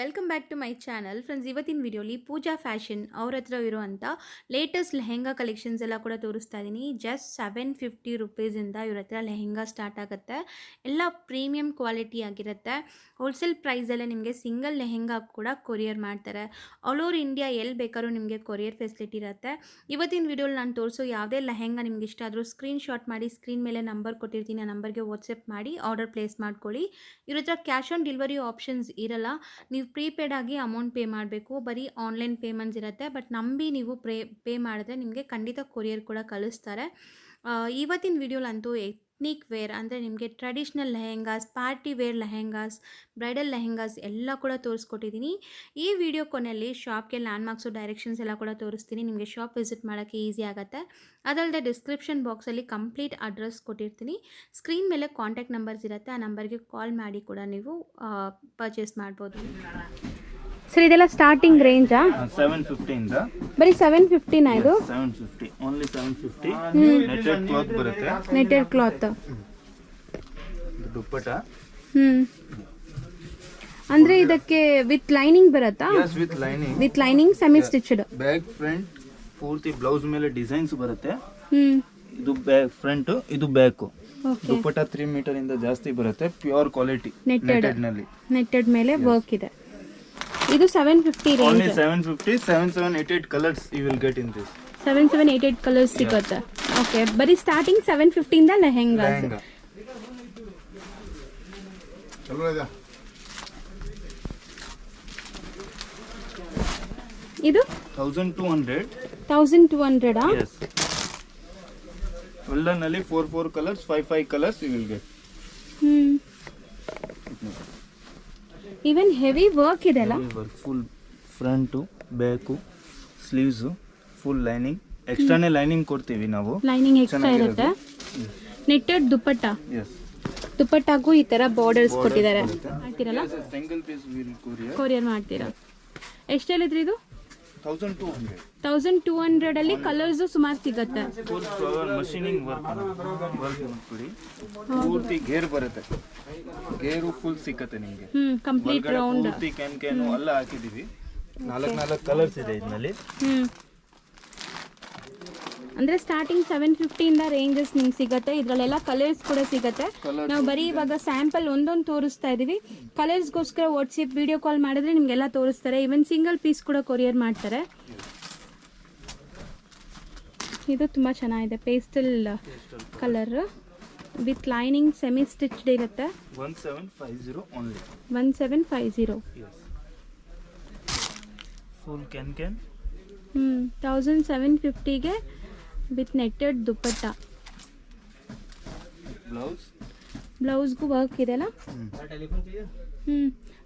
Welcome back to my channel friends. ಇವತ್ತಿನ ವಿಡಿಯೋಲಿ ಪೂಜಾ fashion ಅವ್ರ ಹತ್ರ ಇರುವಂಥ ಲೇಟೆಸ್ಟ್ ಲೆಹೆಂಗಾ ಕಲೆಕ್ಷನ್ಸ್ ಎಲ್ಲ ಕೂಡ ತೋರಿಸ್ತಾ ಇದ್ದೀನಿ. ಜಸ್ಟ್ 750 ರುಪೀಸಿಂದ ಇವ್ರ ಹತ್ರ ಲೆಹೆಂಗಾ ಸ್ಟಾರ್ಟ್ ಆಗುತ್ತೆ. ಎಲ್ಲ ಪ್ರೀಮಿಯಂ ಕ್ವಾಲಿಟಿ ಆಗಿರುತ್ತೆ. ಹೋಲ್ಸೇಲ್ ಪ್ರೈಸಲ್ಲೇ ನಿಮಗೆ ಸಿಂಗಲ್ ಲೆಹೆಂಗಾ ಕೂಡ ಕೊರಿಯರ್ ಮಾಡ್ತಾರೆ. ಆಲ್ ಓವರ್ ಇಂಡಿಯಾ ಎಲ್ಲಿ ಬೇಕಾದ್ರೂ ನಿಮಗೆ ಕೊರಿಯರ್ ಫೆಸಿಲಿಟಿ ಇರುತ್ತೆ. ಇವತ್ತಿನ ವಿಡಿಯೋಲಿ ನಾನು ತೋರಿಸೋ ಯಾವುದೇ ಲೆಹೆಂಗಾ ನಿಮ್ಗೆ ಇಷ್ಟ ಆದರೂ ಸ್ಕ್ರೀನ್ಶಾಟ್ ಮಾಡಿ ಸ್ಕ್ರೀನ್ ಮೇಲೆ ನಂಬರ್ ಕೊಟ್ಟಿರ್ತೀನಿ, ಆ ನಂಬರ್ಗೆ ವಾಟ್ಸಪ್ ಮಾಡಿ ಆರ್ಡರ್ ಪ್ಲೇಸ್ ಮಾಡ್ಕೊಳ್ಳಿ. ಇವ್ರ ಹತ್ರ ಕ್ಯಾಶ್ ಆನ್ ಡೆಲಿವರಿ ಆಪ್ಷನ್ಸ್ ಇರಲ್ಲ. ನೀವು ಪ್ರೀಪೇಡ್ ಆಗಿ ಅಮೌಂಟ್ ಪೇ ಮಾಡಬೇಕು. ಬರೀ ಆನ್ಲೈನ್ ಪೇಮೆಂಟ್ಸ್ ಇರುತ್ತೆ. ಬಟ್ ನಂಬಿ ನೀವು ಪೇ ಮಾಡಿದ್ರೆ ನಿಮಗೆ ಖಂಡಿತ ಕೊರಿಯರ್ ಕೂಡ ಕಳಿಸ್ತಾರೆ. ಇವತ್ತಿನ ವಿಡಿಯೋಲಂತೂ ಎತ್ನಿಕ್ ವೇರ್ ಅಂದರೆ ನಿಮಗೆ traditional lehengas, party wear lehengas, bridal lehengas ಎಲ್ಲ ಕೂಡ ತೋರಿಸ್ಕೊಟ್ಟಿದ್ದೀನಿ. ಈ ವಿಡಿಯೋ ಕೊನೆಯಲ್ಲಿ ಶಾಪ್ಗೆ ಲ್ಯಾಂಡ್ಮಾರ್ಕ್ಸು, ಡೈರೆಕ್ಷನ್ಸ್ ಎಲ್ಲ ಕೂಡ ತೋರಿಸ್ತೀನಿ. ನಿಮಗೆ ಶಾಪ್ ವಿಸಿಟ್ ಮಾಡೋಕ್ಕೆ ಈಸಿ ಆಗುತ್ತೆ. ಅದಲ್ಲದೆ ಡಿಸ್ಕ್ರಿಪ್ಷನ್ ಬಾಕ್ಸಲ್ಲಿ ಕಂಪ್ಲೀಟ್ ಅಡ್ರೆಸ್ ಕೊಟ್ಟಿರ್ತೀನಿ. ಸ್ಕ್ರೀನ್ ಮೇಲೆ ಕಾಂಟ್ಯಾಕ್ಟ್ ನಂಬರ್ಸ್ ಇರುತ್ತೆ, ಆ ನಂಬರ್ಗೆ ಕಾಲ್ ಮಾಡಿ ಕೂಡ ನೀವು ಪರ್ಚೇಸ್ ಮಾಡ್ಬೋದು. ಸರ್ ಇದೆಲ್ಲ ಸ್ಟಾರ್ಟಿಂಗ್ ರೇಂಜಾ? 750 ಇಂದ ಬರೀ 750 ಇದು? 750 ಓನ್ಲಿ 750. ನೆಟೆಡ್ ಕ್ಲಾತ್ ಬರುತ್ತೆ. Netted cloth dupatta. ಅಂದ್ರೆ ಇದಕ್ಕೆ ವಿತ್ ಲೈನಿಂಗ್ ಬರುತ್ತಾ? Yes, with lining. With lining semi stitched. Back front ಪೂರ್ತಿ ಬ್ಲೌಸ್ ಮೇಲೆ ಡಿಸೈನ್ಸ್ ಬರುತ್ತೆ. ಹ್ಮ್, ಇದು ಬ್ಯಾಕ್ ಫ್ರಂಟ್, ಇದು ಬ್ಯಾಕ್. ಓಕೆ. ದುಪ್ಪಟ್ಟ 3 ಮೀಟರ್ ಇಂದ ಜಾಸ್ತಿ ಬರುತ್ತೆ. ಪ್ಯೂರ್ ಕ್ವಾಲಿಟಿ ನೆಟೆಡ್ ನಲ್ಲಿ. ನೆಟೆಡ್ ಮೇಲೆ ವರ್ಕ್ ಇದೆ. ಇದು 750 only range. 750. 7788 colours you will get in this. 7788 colours ಸಿಗುತ್ತೆ. ಓಕೆ, ಬರೀ ಸ್ಟಾರ್ಟಿಂಗ್ 750 ಇಂದ ಲೆಹೆಂಗಾ. ಚಲೋ ಇದೆ. ಇದು 1200. 1200 ಆ? Yes. ನಲ್ಲಿ 4 colours, 5 colours you will get. Even heavy work ಇದೆ ಅಲ್ಲ? Full front, back, sleeves, full lining. ಎಕ್ಸ್ಟ್ರಾನೇ ಲೈನಿಂಗ್ ಕೊಡ್ತೀವಿ ನಾವು. ಲೈನಿಂಗ್ ಎಕ್ಸ್ಟ್ರಾ ಇರುತ್ತೆ. ನೆಟ್ಟೆಡ್ ದುಪ್ಪಟ್ಟ. ಎಸ್, ದುಪ್ಪಟ್ಟಾಗೂ ಈ ತರ ಬಾರ್ಡರ್ಸ್ ಕೊಟ್ಟಿದ್ದಾರೆ. ಮಾಡ್ತೀರಲ್ಲ? ಸಿಂಗಲ್ ಪೀಸ್ ವಿಲ್ ಕೊರಿಯರ್ ಮಾಡ್ತೀರಾ? ಎಷ್ಟು ಹೇಳಿದ್ರಿ ಇದು? 1200. 1200 ಅಲ್ಲಿ ಕಲರ್ಸ್ ಸುಮಾರು ಸಿಗುತ್ತೆ. ಫುಲ್ ಫ್ಲವರ್ ಮಷೀನಿಂಗ್ ವರ್ಕ್ ಮಾಡ್ಕೊಡಿ. ಪೂರ್ತಿ ಗೇರ್ ಬರುತ್ತೆ. ಗೇರು ಫುಲ್ ಸಿಕ್ಕತ್ತೆ ನಿಮಗೆ. Complete round. ಪೂರ್ತಿ ಕ್ಯಾನು ಎಲ್ಲ ಹಾಕಿದೀವಿ. 4 ಕಲರ್ಸ್ ಇದೆ ಇದರಲ್ಲಿ. ಅಂದ್ರೆ ಸ್ಟಾರ್ಟಿಂಗ್ 750 ಇಂದ ರೇಂಜಸ್ ನಿಮ್ಗೆ ಸಿಗುತ್ತೆ. ಇದ್ರಲ್ಲೆಲ್ಲ ಕಲರ್ಸ್ ಕೂಡ ಸಿಗುತ್ತೆ. ನಾವು ಬರೀ ಇವಾಗ ಸ್ಯಾಂಪಲ್ ಒಂದೊಂದು ತೋರಿಸ್ತಾ ಇದೀವಿ. ಕಲರ್ಸ್ಗೋಸ್ಕರ ವಾಟ್ಸಪ್ ವಿಡಿಯೋ ಕಾಲ್ ಮಾಡಿದ್ರೆ ನಿಮ್ಗೆಲ್ಲ ತೋರಿಸ್ತಾರೆ. ಇವನ್ ಸಿಂಗಲ್ ಪೀಸ್ ಕೂಡ ಕೊರಿಯರ್ ಮಾಡ್ತಾರೆ. ಇದು ತುಂಬಾ ಚೆನ್ನಾಗಿದೆ. Pastel colour with lining, semi stitched ಇರುತ್ತೆ. 1750 only. 1750. Full can 1750ಗೆ with netted dupatta. ಬ್ಲೌಸ್ಗೂ work ಇದೆಲ್ಲ.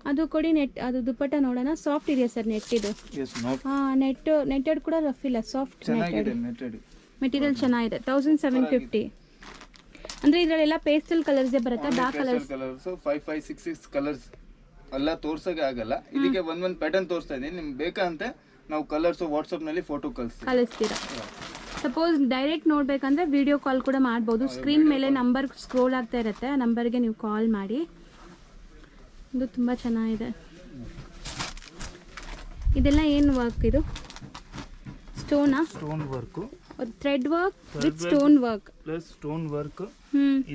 ಅದು ಕೊಡಿ. ಅದು ದುಪ್ಪಟ್ಟ ನೋಡೋಣ. ಸಾಫ್ಟ್ ಇದೆಯಾ ಸರ್ ನೆಟ್ ಇದು? ನೆಟ್ಟೆಡ್ ಕೂಡ ರಫ್ ಇಲ್ಲ, ಸಾಫ್ಟ್ ನೆಟ್ಟೆಡ್. ಮೆಟೀರಿಯಲ್ ಚೆನ್ನಾಗಿದೆ. 1750. ಅಂದ್ರೆ ಇದರಲ್ಲೆಲ್ಲ ಪೇಸ್ಟಲ್ ಕಲರ್ಸ್ ಬರುತ್ತೆ. ಡಾರ್ಕ್ ಕಲರ್ಸ್ 5 6 ಕಲರ್ಸ್ ಎಲ್ಲ ತೋರ್ಸಕ್ಕೆ ಆಗಲ್ಲ. ಇದಕ್ಕೆ ಒಂದ್ ಪ್ಯಾಟರ್ನ್ ತೋರಿಸ್ತಾ ಇದೀನಿ. ನಿಮ್ಗೆ ಬೇಕಂತೆ ನಾವು ಕಲರ್ಸ್ ವಾಟ್ಸ್ಆಪ್ ನಲ್ಲಿ ಫೋಟೋ ಕಳಿಸ್ತೀರಾ? ಸಪೋಸ್ ಡೈರೆಕ್ಟ್ ನೋಡ್ಬೇಕಂದ್ರೆ ವಿಡಿಯೋ ಕಾಲ್ ಕೂಡ ಮಾಡ್ಬೋದು. ಸ್ಕ್ರೀನ್ ಮೇಲೆ ನಂಬರ್ ಸ್ಕ್ರೋಲ್ ಆಗ್ತಾ ಇರುತ್ತೆ, ಆ ನಂಬರ್ಗೆ ನೀವು ಕಾಲ್ ಮಾಡಿ. ಇದು ತುಂಬಾ ಚೆನ್ನಾಗಿದೆ. ಇದೆಲ್ಲ ಏನು ವರ್ಕ್? ಇದು ಸ್ಟೋನಾ? Stone work, thread work with stone work plus stone work.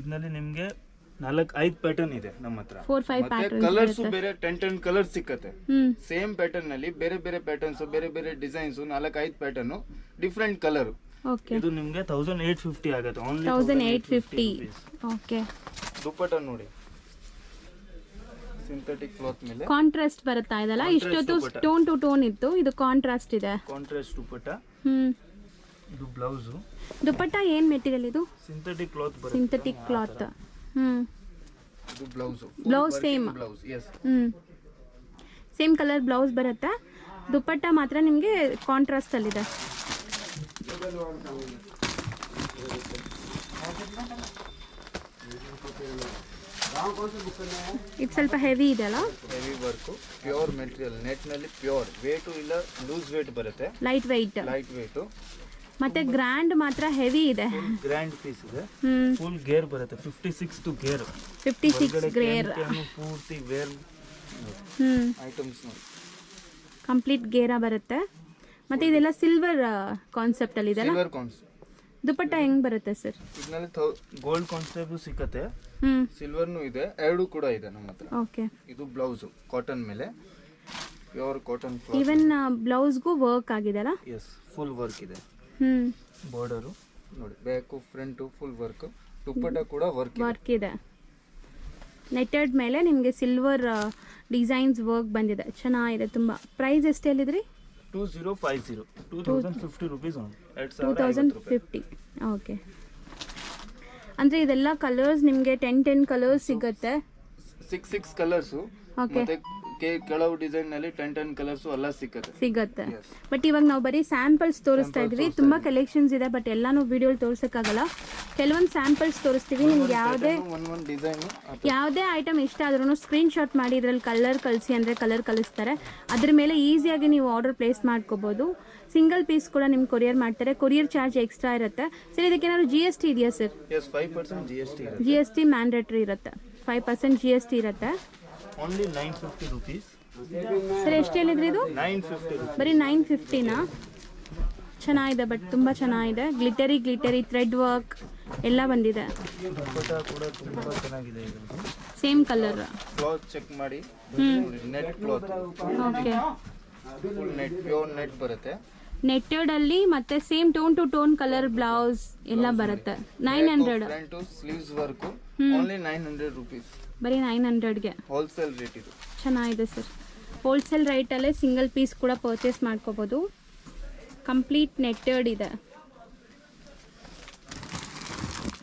ಇದರಲ್ಲಿ ನಿಮ್ಗೆ 4-5 ಪ್ಯಾಟರ್ನ್ ಇದೆ ನಮ್ಮ ಹತ್ರ. 4-5 ಪ್ಯಾಟರ್ನ್. ಕಲರ್ಸ್ ಬೇರೆ 10 ಕಲರ್ಸ್ ಸಿಕ್ಕತ್ತೆ. ಸೇಮ್ ಪ್ಯಾಟರ್ನ್ ನಲ್ಲಿ ಬೇರೆ ಬೇರೆ ಪ್ಯಾಟರ್ನ್ಸ್, ಬೇರೆ ಬೇರೆ ಡಿಸೈನ್ಸ್, 4-5 ಪ್ಯಾಟರ್ನ್, ಡಿಫರೆಂಟ್ ಕಲರ್. ಇದು ನಿಮ್ಗೆ 1850 ಆಗುತ್ತೆ. ಓನ್ಲಿ 1850. ಓಕೆ. ದುಪ್ಪಟ್ಟ ನೋಡಿ, ಸಿಂಥೆಟಿಕ್ ಕ್ಲಾತ್ ಮೇಲೆ ಕಾಂಟ್ರಾಸ್ಟ್ ಬರುತ್ತಾ ಇದಲ್ಲ? ಇಷ್ಟೊತ್ತು ಟೋನ್ ಟು ಟೋನ್ ಇತ್ತು, ಇದು ಕಾಂಟ್ರಾಸ್ಟ್ ಇದೆ. ಕಾಂಟ್ರಾಸ್ಟ್ ದುಪ್ಪಟ್ಟ. ಇದು ಬ್ಲೌಸ್. ದುಪ್ಪಟ್ಟ ಏನ್ ಮೆಟೀರಿಯಲ್ ಇದು? ಸಿಂಥೆಟಿಕ್ ಕ್ಲಾತ್ ಬರುತ್ತೆ. Synthetic cloth. ಇದು blouse. Blouse same. Blouse yes. Same colour blouse ಬರುತ್ತೆ. ದುಪ್ಪಟ್ಟ ಮಾತ್ರ ನಿಮಗೆ ಕಾಂಟ್ರಾಸ್ಟ್ ಅಲ್ಲಿ ಇದೆ. ಇದು ಸ್ವಲ್ಪ ಹೆವಿ ಇದೆ ಅಲ್ಲ? Heavy work, pure material, net ನಲ್ಲಿ ಪ್ಯೂರ್. ವೇಟ್ ಇಲ್ಲ, ಲೂಸ್ ವೇಟ್ ಬರುತ್ತೆ. Light weight. ಮತ್ತೆ ಗ್ರ್ಯಾಂಡ್ ಮಾತ್ರ ಹೆವಿ ಇದೆ. ಗ್ರ್ಯಾಂಡ್ ಪೀಸ್ ಇದೆ. ಫುಲ್ ಗೇರ್ ಬರುತ್ತೆ. 56 ಗೇರ್. 56 ಗೇರ್. ಪೂರ್ತಿ ವೇರ್ ಐಟಮ್ಸ್ ನೋಡಿ, ಕಂಪ್ಲೀಟ್ ಗೇರಾ ಬರುತ್ತೆ. ಮತ್ತು ಇದೆಲ್ಲ ಸಿಲ್ವರ್ ಕಾನ್ಸೆಪ್ಟಲ್ಲಿ ಇದೆಲ್ಲ. Silver concept. ದುಪಟ್ಟ ಹೆಂಗೆ ಬರುತ್ತೆ ಸರ್? ಇದರಲ್ಲಿ ಗೋಲ್ಡ್ ಕಾನ್ಸೆಪ್ಟ್ ಸಿಕ್ಕತ್ತೆ, ಸಿಲ್ವರ್ನು ಇದೆ, ಎರಡು ಕೂಡ ಇದೆ ನಮ್ಮ ಹತ್ರ. ಓಕೆ. ಇದು ಬ್ಲೌಸು ಕಾಟನ್ ಮೇಲೆ, ಪ್ಯೂರ್ ಕಾಟನ್. ಈವನ್ ಬ್ಲೌಸ್ಗೂ ವರ್ಕ್ ಆಗಿದೆ ಅಲ್ಲ? ಎಸ್, ಫುಲ್ ವರ್ಕ್ ಇದೆ. ಬಾರ್ಡರು ನೋಡಿ, ಬ್ಯಾಕು ಫ್ರಂಟು ಫುಲ್ ವರ್ಕ್. ದುಪ್ಪಟ್ಟ ಕೂಡ ವರ್ಕ್ ಇದೆ. ನೆಟ್ಟೆಡ್ ಮೇಲೆ ನಿಮಗೆ ಸಿಲ್ವರ್ ಡಿಸೈನ್ಸ್ ವರ್ಕ್ ಬಂದಿದೆ, ಚೆನ್ನಾಗಿದೆ ತುಂಬ. ಪ್ರೈಸ್ ಎಷ್ಟು ಹೇಳಿದ್ರಿ? 2050, 2050 rupees on 2050. ಓಕೆ. ಅಂದರೆ ಇದೆಲ್ಲ ಕಲರ್ಸ್ ನಿಮಗೆ 10 ಕಲರ್ಸ್ ಸಿಗುತ್ತೆ. 6 ಕಲರ್ಸು. ಮತ್ತೆ ಕೆಲವು ಡಿಸೈನ್ ನಲ್ಲಿ 10 ಕಲರ್ಸ್ ಎಲ್ಲ ಸಿಗುತ್ತೆ. ಬಟ್ ಇವಾಗ ನಾವು ಬರೀ ಸ್ಯಾಂಪಲ್ಸ್ ತೋರಿಸ್ತಾ ಇದ್ವಿ, ತುಂಬಾ ಕಲೆಕ್ಷನ್ಸ್ ಇದೆ, ಬಟ್ ಎಲ್ಲಾನು ವಿಡಿಯೋಲಿ ತೋರ್ಸಕ್ಕಾಗಲ್ಲ. ಕೆಲವೊಂದು ಸ್ಯಾಂಪಲ್ಸ್ ತೋರಿಸ್ತೀವಿ. ನಿಮ್ಗೆ ಯಾವುದೇ ಐಟಮ್ ಇಷ್ಟ ಆದ್ರೂ ಸ್ಕ್ರೀನ್ ಶಾಟ್ ಮಾಡಿ ಇದ್ರಲ್ಲಿ ಕಲರ್ ಕಳಿಸಿ ಅಂದರೆ ಕಲರ್ ಕಳಿಸ್ತಾರೆ. ಅದ್ರ ಮೇಲೆ ಈಸಿಯಾಗಿ ನೀವು ಆರ್ಡರ್ ಪ್ಲೇಸ್ ಮಾಡ್ಕೋಬಹುದು. ಸಿಂಗಲ್ ಪೀಸ್ ಕೂಡ ನಿಮ್ಗೆ ಕೊರಿಯರ್ ಮಾಡ್ತಾರೆ. ಕೊರಿಯರ್ ಚಾರ್ಜ್ ಎಕ್ಸ್ಟ್ರಾ ಇರುತ್ತೆ. ಸರ್ ಇದಕ್ಕೆ ಏನಾದ್ರು GST ಇದೆಯಾ ಸರ್? 5% GST ಮ್ಯಾಂಡೇಟರಿ ಇರುತ್ತೆ. 5% GST ಇರುತ್ತೆ. Only 950 rupees. ಸರ್ ಎಷ್ಟು ಹೇಳಿದ್ರಿ ಇದು? 950 rupees. ಬರೀ 950ನಾ? ಚೆನ್ನಾಗಿದೆ, ಬಟ್ ತುಂಬ ಚೆನ್ನಾಗಿದೆ. ಗ್ಲಿಟರಿ ಥ್ರೆಡ್ ವರ್ಕ್ ಎಲ್ಲ ಬಂದಿದೆ. ದುಪ್ಪಟ್ಟ ಕೂಡ ತುಂಬಾ ಚೆನ್ನಾಗಿದೆ. Same colour. ಕ್ಲಾತ್ ಚೆಕ್ ಮಾಡಿ. Net cloth. Okay. Full net, pure net ಬರುತ್ತೆ. ನೆಟ್ಟೆಡ್ ಅಲ್ಲಿ ಮತ್ತೆ same tone to tone colour blouse ಎಲ್ಲ ಬರುತ್ತೆ. 900. Front sleeves work only 900 rupees. ಬರೀ 900ಗೆ ಹೋಲ್ಸೇಲ್ ರೇಟ್ ಇದು. ಚೆನ್ನಾಗಿದೆ ಸರ್. ಹೋಲ್ಸೇಲ್ ರೇಟಲ್ಲೇ ಸಿಂಗಲ್ ಪೀಸ್ ಕೂಡ ಪರ್ಚೇಸ್ ಮಾಡ್ಕೋಬೋದು. ಕಂಪ್ಲೀಟ್ ನೆಟ್ಟೆಡ್ ಇದೆ.